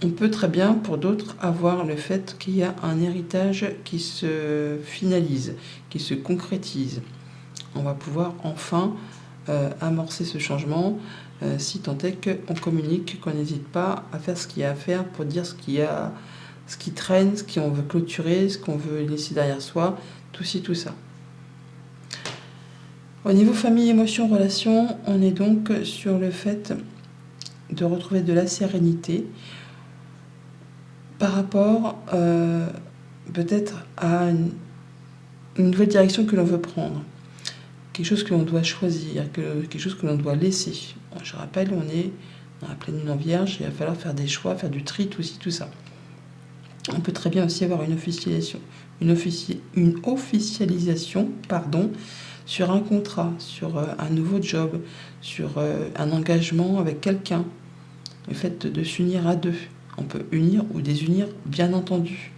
On peut très bien, pour d'autres, avoir le fait qu'il y a un héritage qui se finalise, qui se concrétise. On va pouvoir enfin amorcer ce changement, si tant est qu'on communique, qu'on n'hésite pas à faire ce qu'il y a à faire pour dire ce qui traîne, ce qu'on veut clôturer, ce qu'on veut laisser derrière soi, tout ci, tout ça. Au niveau famille, émotion, relation, on est donc sur le fait de retrouver de la sérénité par rapport peut-être à une nouvelle direction que l'on veut prendre, quelque chose que l'on doit choisir, quelque chose que l'on doit laisser. Je rappelle, on est dans la pleine lune en vierge, il va falloir faire des choix, faire du tri, tout ci, tout ça. On peut très bien aussi avoir une officialisation, sur un contrat, sur un nouveau job, sur un engagement avec quelqu'un. Le fait de s'unir à deux. On peut unir ou désunir, bien entendu.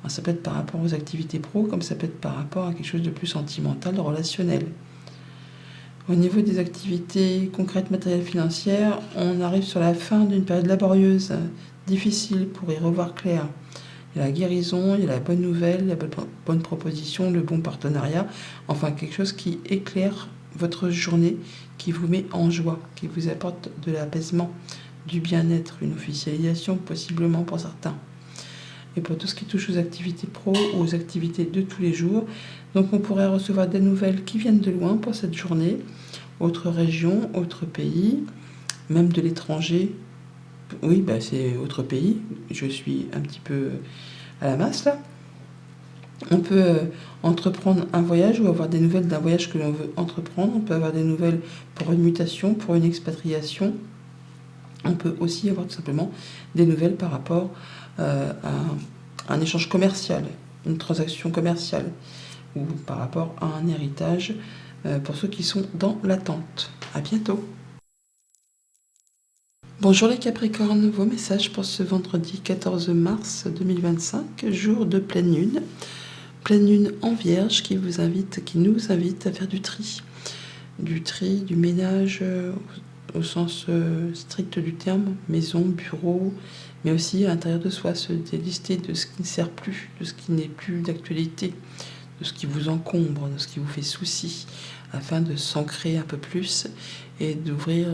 Alors, ça peut être par rapport aux activités pro, comme ça peut être par rapport à quelque chose de plus sentimental, relationnel. Au niveau des activités concrètes, matérielles, financières, on arrive sur la fin d'une période laborieuse, difficile pour y revoir clair. Il y a la guérison, il y a la bonne nouvelle, la bonne proposition, le bon partenariat, enfin quelque chose qui éclaire votre journée, qui vous met en joie, qui vous apporte de l'apaisement, du bien-être, une officialisation possiblement pour certains. Et pour tout ce qui touche aux activités pro ou aux activités de tous les jours, donc on pourrait recevoir des nouvelles qui viennent de loin pour cette journée, autre région, autre pays, même de l'étranger. Oui, c'est autre pays, je suis un petit peu à la masse là. On peut entreprendre un voyage ou avoir des nouvelles d'un voyage que l'on veut entreprendre. On peut avoir des nouvelles pour une mutation, pour une expatriation. On peut aussi avoir tout simplement des nouvelles par rapport à un échange commercial, une transaction commerciale, ou par rapport à un héritage pour ceux qui sont dans l'attente. À bientôt. Bonjour les Capricornes, vos messages pour ce vendredi 14 mars 2025, jour de pleine lune en Vierge qui nous invite à faire du tri, du ménage au sens strict du terme, maison, bureau, mais aussi à l'intérieur de soi, se délister de ce qui ne sert plus, de ce qui n'est plus d'actualité, de ce qui vous encombre, de ce qui vous fait souci, afin de s'ancrer un peu plus et d'offrir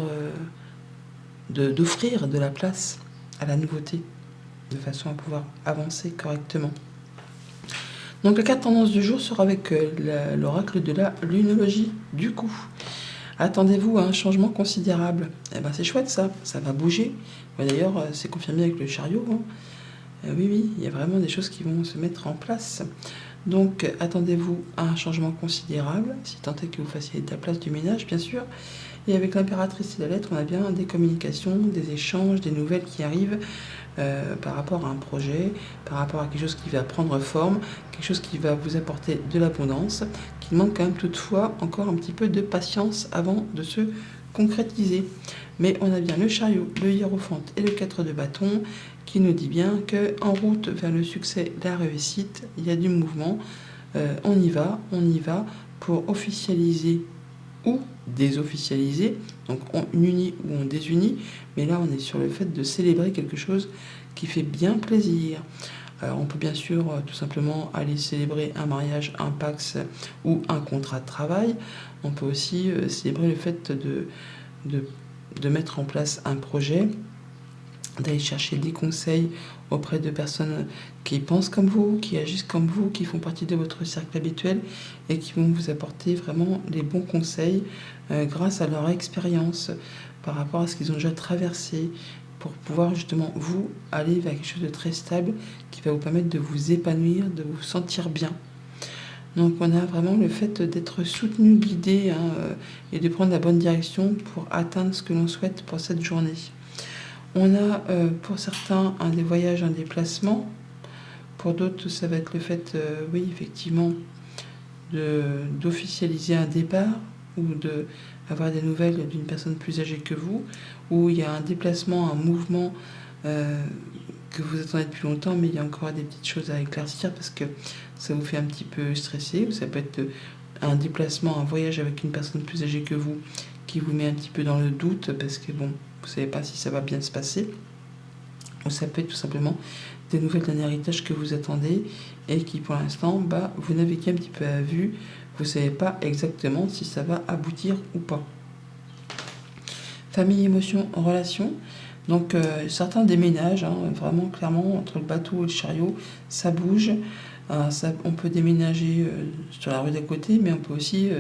de la place à la nouveauté, de façon à pouvoir avancer correctement. Donc la carte tendance du jour sera avec l'oracle de la lunologie. Du coup, attendez-vous à un changement considérable. C'est chouette ça va bouger. D'ailleurs, c'est confirmé avec le chariot. Oui, il y a vraiment des choses qui vont se mettre en place. Donc attendez-vous à un changement considérable, si tant est que vous fassiez de la place du ménage, bien sûr. Et avec l'impératrice et la lettre, on a bien des communications, des échanges, des nouvelles qui arrivent par rapport à un projet, par rapport à quelque chose qui va prendre forme, quelque chose qui va vous apporter de l'abondance, qui demande quand même toutefois encore un petit peu de patience avant de se concrétiser. Mais on a bien le chariot, le hiérophante et le 4 de bâton qui nous dit bien qu'en route vers le succès, la réussite, il y a du mouvement. On y va pour officialiser ou désofficialiser, donc on unit ou on désunit, mais là on est sur le fait de célébrer quelque chose qui fait bien plaisir. Alors on peut bien sûr tout simplement aller célébrer un mariage, un Pacs ou un contrat de travail. On peut aussi célébrer le fait de mettre en place un projet, d'aller chercher des conseils auprès de personnes qui pensent comme vous, qui agissent comme vous, qui font partie de votre cercle habituel et qui vont vous apporter vraiment les bons conseils grâce à leur expérience par rapport à ce qu'ils ont déjà traversé pour pouvoir justement vous aller vers quelque chose de très stable qui va vous permettre de vous épanouir, de vous sentir bien. Donc on a vraiment le fait d'être soutenu, guidé et de prendre la bonne direction pour atteindre ce que l'on souhaite pour cette journée. On a pour certains des voyages, un déplacement. Pour d'autres, ça va être le fait, oui, effectivement, d'officialiser un départ ou d'avoir des nouvelles d'une personne plus âgée que vous, ou il y a un déplacement, un mouvement que vous attendez depuis longtemps, mais il y a encore des petites choses à éclaircir parce que ça vous fait un petit peu stresser, ou ça peut être un déplacement, un voyage avec une personne plus âgée que vous qui vous met un petit peu dans le doute parce que bon, vous ne savez pas si ça va bien se passer, ou ça peut être tout simplement des nouvelles d'un héritage que vous attendez et qui pour l'instant, vous naviguez un petit peu à vue, vous ne savez pas exactement si ça va aboutir ou pas. Famille, émotions, relations. Donc certains déménagent, vraiment clairement entre le bateau et le chariot, ça bouge. On peut déménager sur la rue d'à côté, mais on peut aussi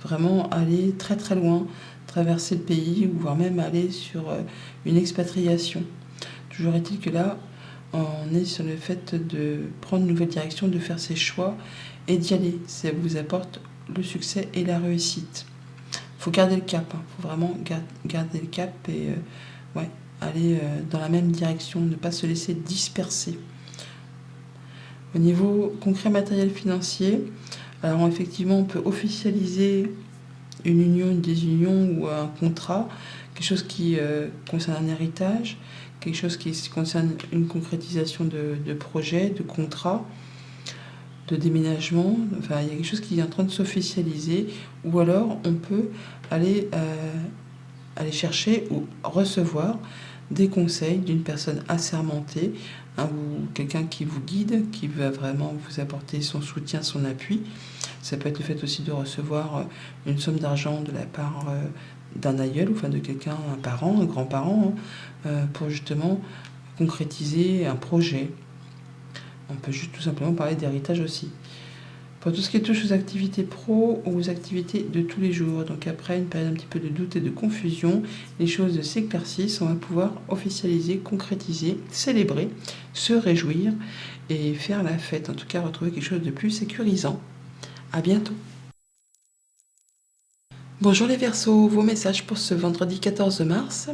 vraiment aller très très loin, traverser le pays, ou voire même aller sur une expatriation. Toujours est-il que là, on est sur le fait de prendre une nouvelle direction, de faire ses choix et d'y aller. Ça vous apporte le succès et la réussite. Il faut garder le cap, faut vraiment garder le cap et aller dans la même direction, ne pas se laisser disperser. Au niveau concret, matériel, financier, alors effectivement, on peut officialiser une union, une désunion ou un contrat, quelque chose qui concerne un héritage, quelque chose qui concerne une concrétisation de projet, de contrat, de déménagement. Enfin, il y a quelque chose qui est en train de s'officialiser, ou alors on peut aller chercher ou recevoir des conseils d'une personne assermentée, ou quelqu'un qui vous guide, qui va vraiment vous apporter son soutien, son appui. Ça peut être le fait aussi de recevoir une somme d'argent de la part d'un aïeul, ou enfin de quelqu'un, un parent, un grand-parent, pour justement concrétiser un projet. On peut juste tout simplement parler d'héritage aussi. Pour tout ce qui touche aux activités pro ou aux activités de tous les jours, donc après une période un petit peu de doute et de confusion, les choses s'éclaircissent, on va pouvoir officialiser, concrétiser, célébrer, se réjouir et faire la fête, en tout cas retrouver quelque chose de plus sécurisant. À bientôt. Bonjour les Verseaux, vos messages pour ce vendredi 14 mars,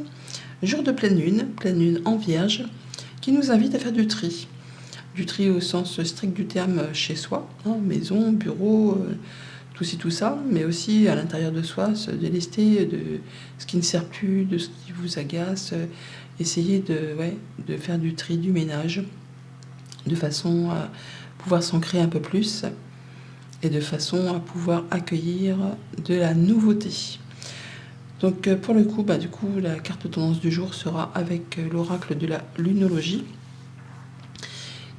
jour de pleine lune en Vierge, qui nous invite à faire du tri. Du tri au sens strict du terme chez soi, maison, bureau, tout ci, tout ça, mais aussi à l'intérieur de soi, se délester de ce qui ne sert plus, de ce qui vous agace, essayer de faire du tri, du ménage, de façon à pouvoir s'ancrer un peu plus et de façon à pouvoir accueillir de la nouveauté. Donc pour le coup, la carte tendance du jour sera avec l'oracle de la lunologie,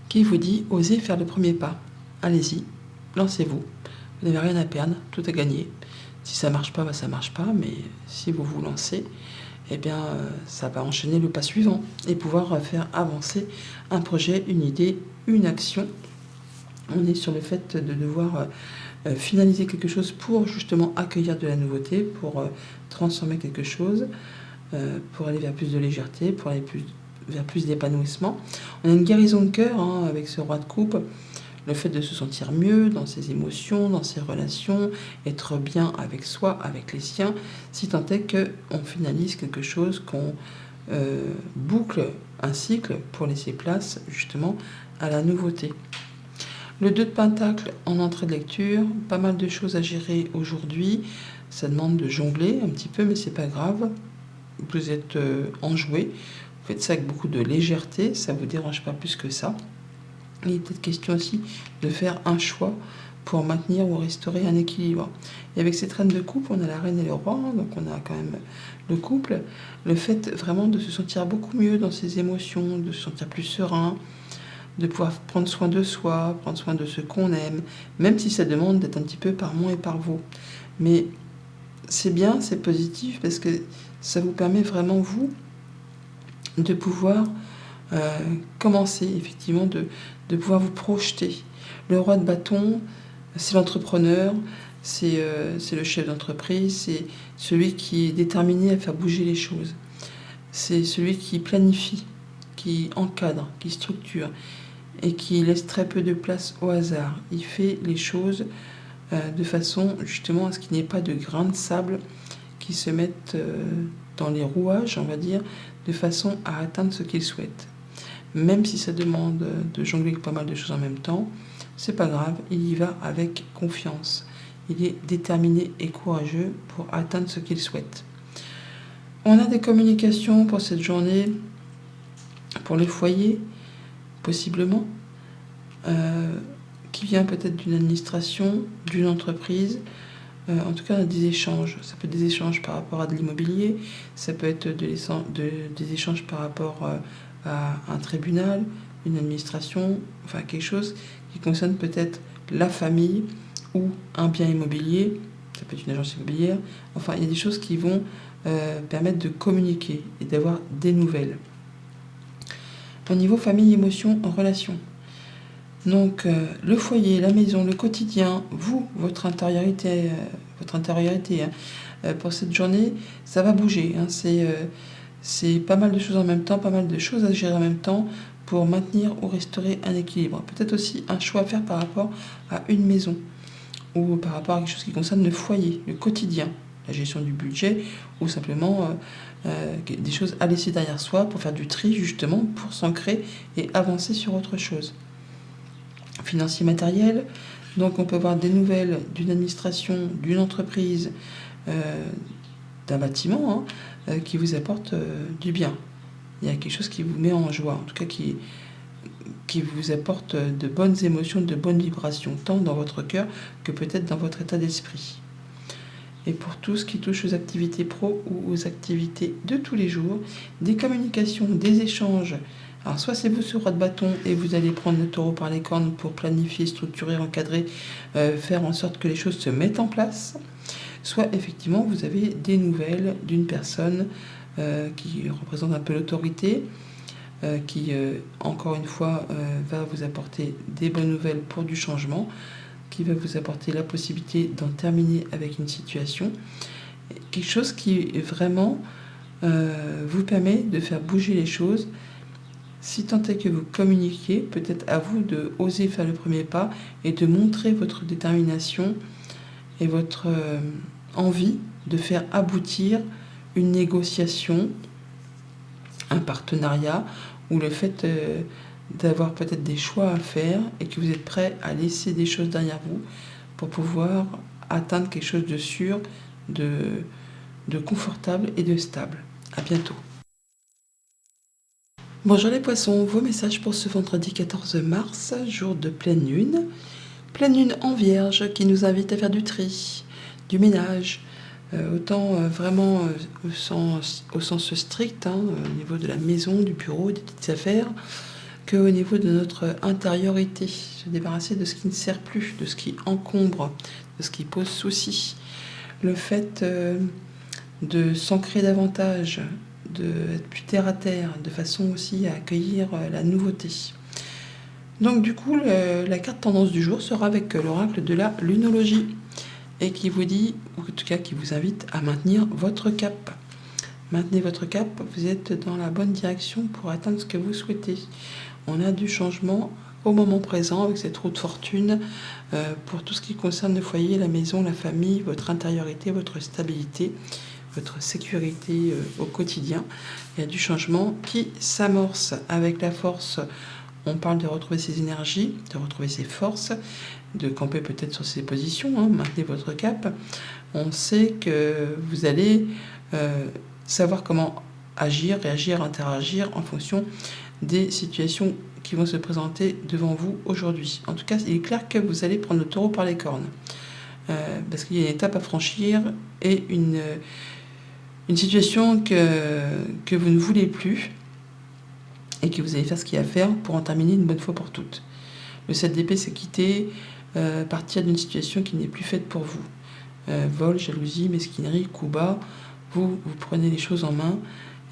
qui vous dit « Osez faire le premier pas. Allez-y, lancez-vous. Vous n'avez rien à perdre, tout à gagner. Si ça ne marche pas, ça ne marche pas, mais si vous vous lancez, ça va enchaîner le pas suivant et pouvoir faire avancer un projet, une idée, une action. » On est sur le fait de devoir finaliser quelque chose pour justement accueillir de la nouveauté, pour transformer quelque chose, pour aller vers plus de légèreté, pour aller vers plus d'épanouissement. On a une guérison de cœur avec ce roi de coupe, le fait de se sentir mieux dans ses émotions, dans ses relations, être bien avec soi, avec les siens, si tant est qu'on finalise quelque chose, qu'on boucle un cycle pour laisser place justement à la nouveauté. Le 2 de Pentacle en entrée de lecture, pas mal de choses à gérer aujourd'hui, ça demande de jongler un petit peu, mais c'est pas grave, vous êtes enjoué, vous faites ça avec beaucoup de légèreté, ça ne vous dérange pas plus que ça. Il est peut-être question aussi de faire un choix pour maintenir ou restaurer un équilibre. Et avec cette reine de coupe, on a la reine et le roi, donc on a quand même le couple. Le fait vraiment de se sentir beaucoup mieux dans ses émotions, de se sentir plus serein, de pouvoir prendre soin de soi, prendre soin de ceux qu'on aime, même si ça demande d'être un petit peu par moi et par vous. Mais c'est bien, c'est positif, parce que ça vous permet vraiment, vous, de pouvoir commencer, effectivement, de pouvoir vous projeter. Le roi de bâton, c'est l'entrepreneur, c'est le chef d'entreprise, c'est celui qui est déterminé à faire bouger les choses. C'est celui qui planifie, qui encadre, qui structure et qui laisse très peu de place au hasard. Il fait les choses de façon justement à ce qu'il n'y ait pas de grains de sable qui se mettent dans les rouages, on va dire, de façon à atteindre ce qu'il souhaite. Même si ça demande de jongler avec pas mal de choses en même temps, c'est pas grave, il y va avec confiance. Il est déterminé et courageux pour atteindre ce qu'il souhaite. On a des communications pour cette journée, pour le foyer, possiblement, qui vient peut-être d'une administration, d'une entreprise. En tout cas, on a des échanges. Ça peut être des échanges par rapport à de l'immobilier, ça peut être des échanges par rapport à un tribunal, une administration, enfin quelque chose qui concerne peut-être la famille ou un bien immobilier, ça peut être une agence immobilière. Enfin, il y a des choses qui vont permettre de communiquer et d'avoir des nouvelles. Au niveau famille, émotion, relation. Donc, le foyer, la maison, le quotidien, vous, votre intériorité, pour cette journée, ça va bouger. C'est pas mal de choses en même temps, pas mal de choses à gérer en même temps pour maintenir ou restaurer un équilibre. Peut-être aussi un choix à faire par rapport à une maison ou par rapport à quelque chose qui concerne le foyer, le quotidien, la gestion du budget ou simplement des choses à laisser derrière soi pour faire du tri justement, pour s'ancrer et avancer sur autre chose. Financier matériel, donc on peut avoir des nouvelles d'une administration, d'une entreprise, d'un bâtiment qui vous apporte du bien. Il y a quelque chose qui vous met en joie, en tout cas qui vous apporte de bonnes émotions, de bonnes vibrations, tant dans votre cœur que peut-être dans votre état d'esprit. Et pour tout ce qui touche aux activités pro ou aux activités de tous les jours, des communications, des échanges. Alors soit c'est vous ce roi de bâton et vous allez prendre le taureau par les cornes pour planifier, structurer, encadrer, faire en sorte que les choses se mettent en place. Soit effectivement vous avez des nouvelles d'une personne qui représente un peu l'autorité, qui encore une fois va vous apporter des bonnes nouvelles pour du changement, qui va vous apporter la possibilité d'en terminer avec une situation. Quelque chose qui vraiment vous permet de faire bouger les choses. Si tant est que vous communiquiez, peut-être à vous de oser faire le premier pas et de montrer votre détermination et votre envie de faire aboutir une négociation, un partenariat, ou le fait d'avoir peut-être des choix à faire et que vous êtes prêt à laisser des choses derrière vous pour pouvoir atteindre quelque chose de sûr, de confortable et de stable. À bientôt. Bonjour les poissons, vos messages pour ce vendredi 14 mars, jour de pleine lune. Pleine lune en vierge qui nous invite à faire du tri, du ménage, autant vraiment au sens strict, au niveau de la maison, du bureau, des petites affaires, qu'au niveau de notre intériorité, se débarrasser de ce qui ne sert plus, de ce qui encombre, de ce qui pose souci. Le fait de s'ancrer davantage, d'être plus terre à terre, de façon aussi à accueillir la nouveauté. Donc du coup, la carte tendance du jour sera avec l'oracle de la lunologie et qui vous dit, ou en tout cas qui vous invite à maintenir votre cap. Maintenez votre cap, vous êtes dans la bonne direction pour atteindre ce que vous souhaitez. On a du changement au moment présent avec cette roue de fortune pour tout ce qui concerne le foyer, la maison, la famille, votre intériorité, votre stabilité, votre sécurité au quotidien. Il y a du changement qui s'amorce avec la force. On parle de retrouver ses énergies, de retrouver ses forces, de camper peut-être sur ses positions, maintenez votre cap. On sait que vous allez savoir comment agir, réagir, interagir en fonction des situations qui vont se présenter devant vous aujourd'hui. En tout cas, il est clair que vous allez prendre le taureau par les cornes. Parce qu'il y a une étape à franchir et une situation que vous ne voulez plus et que vous allez faire ce qu'il y a à faire pour en terminer une bonne fois pour toutes. Le 7 d'épée, c'est quitter, partir d'une situation qui n'est plus faite pour vous. Vol, jalousie, mesquinerie, coup bas, vous prenez les choses en main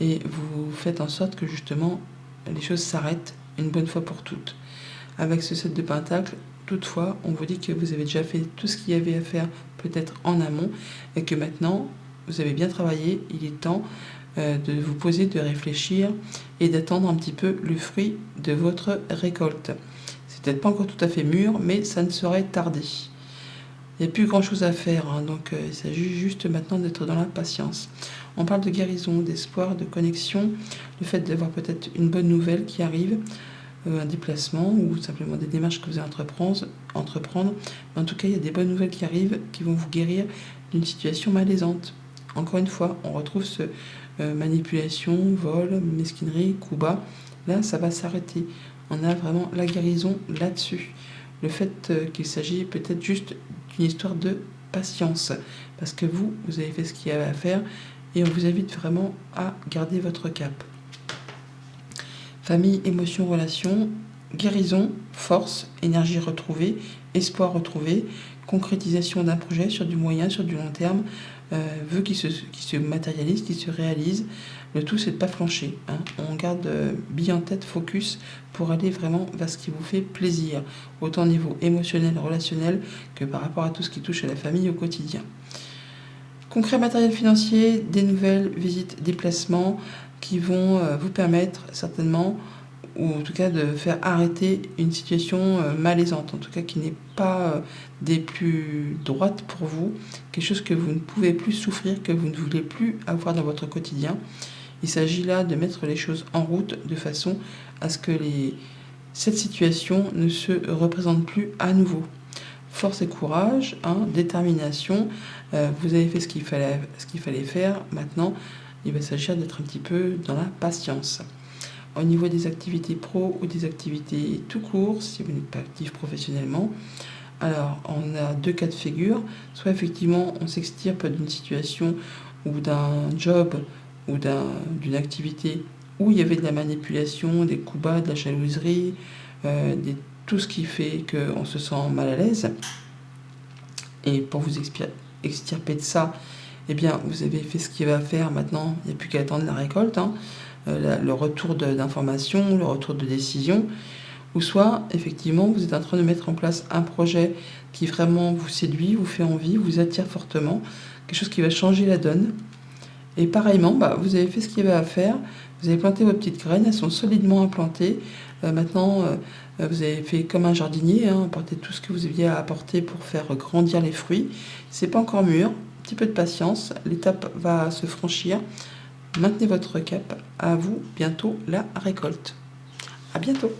et vous faites en sorte que justement les choses s'arrêtent une bonne fois pour toutes. Avec ce 7 de pentacle, toutefois, on vous dit que vous avez déjà fait tout ce qu'il y avait à faire peut-être en amont et que maintenant, vous avez bien travaillé, il est temps de vous poser, de réfléchir et d'attendre un petit peu le fruit de votre récolte. C'est peut-être pas encore tout à fait mûr, mais ça ne saurait tarder. Il n'y a plus grand chose à faire, hein, donc il s'agit juste maintenant d'être dans la patience. On parle de guérison, d'espoir, de connexion, le fait d'avoir peut-être une bonne nouvelle qui arrive, un déplacement ou simplement des démarches que vous allez entreprendre. Mais en tout cas, il y a des bonnes nouvelles qui arrivent qui vont vous guérir d'une situation malaisante. Encore une fois, on retrouve ce manipulation, vol, mesquinerie, coup bas. Là, ça va s'arrêter. On a vraiment la guérison là-dessus. Le fait qu'il s'agit peut-être juste d'une histoire de patience. Parce que vous avez fait ce qu'il y avait à faire et on vous invite vraiment à garder votre cap. Famille, émotions, relations, guérison, force, énergie retrouvée, espoir retrouvé, concrétisation d'un projet sur du moyen, sur du long terme, vœux qui se matérialisent, qui se réalisent. Le tout, c'est de ne pas flancher. Hein. On garde bien en tête, focus, pour aller vraiment vers ce qui vous fait plaisir, autant au niveau émotionnel, relationnel, que par rapport à tout ce qui touche à la famille au quotidien. Concret matériel financier, des nouvelles visites, déplacements qui vont vous permettre certainement, ou en tout cas de faire arrêter une situation malaisante, en tout cas qui n'est pas des plus droites pour vous, quelque chose que vous ne pouvez plus souffrir, que vous ne voulez plus avoir dans votre quotidien. Il s'agit là de mettre les choses en route de façon à ce que cette situation ne se représente plus à nouveau. Force et courage, hein, détermination, vous avez fait ce qu'il fallait faire, maintenant il va s'agir d'être un petit peu dans la patience. Au niveau des activités pro ou des activités tout court, si vous n'êtes pas actif professionnellement, alors on a deux cas de figure, soit effectivement on s'extirpe d'une situation ou d'un job ou d'une activité où il y avait de la manipulation, des coups bas, de la jalouserie, tout ce qui fait qu'on se sent mal à l'aise. Et pour vous extirper de ça, eh bien, vous avez fait ce qu'il y avait à faire. Maintenant, il n'y a plus qu'à attendre la récolte, hein, le retour d'informations, le retour de décision. Ou soit, effectivement, vous êtes en train de mettre en place un projet qui vraiment vous séduit, vous fait envie, vous attire fortement, quelque chose qui va changer la donne. Et pareillement, vous avez fait ce qu'il y avait à faire, vous avez planté vos petites graines, elles sont solidement implantées. Maintenant, vous avez fait comme un jardinier, hein, apporté tout ce que vous aviez à apporter pour faire grandir les fruits. C'est pas encore mûr, un petit peu de patience, l'étape va se franchir. Maintenez votre cap, à vous bientôt la récolte. À bientôt.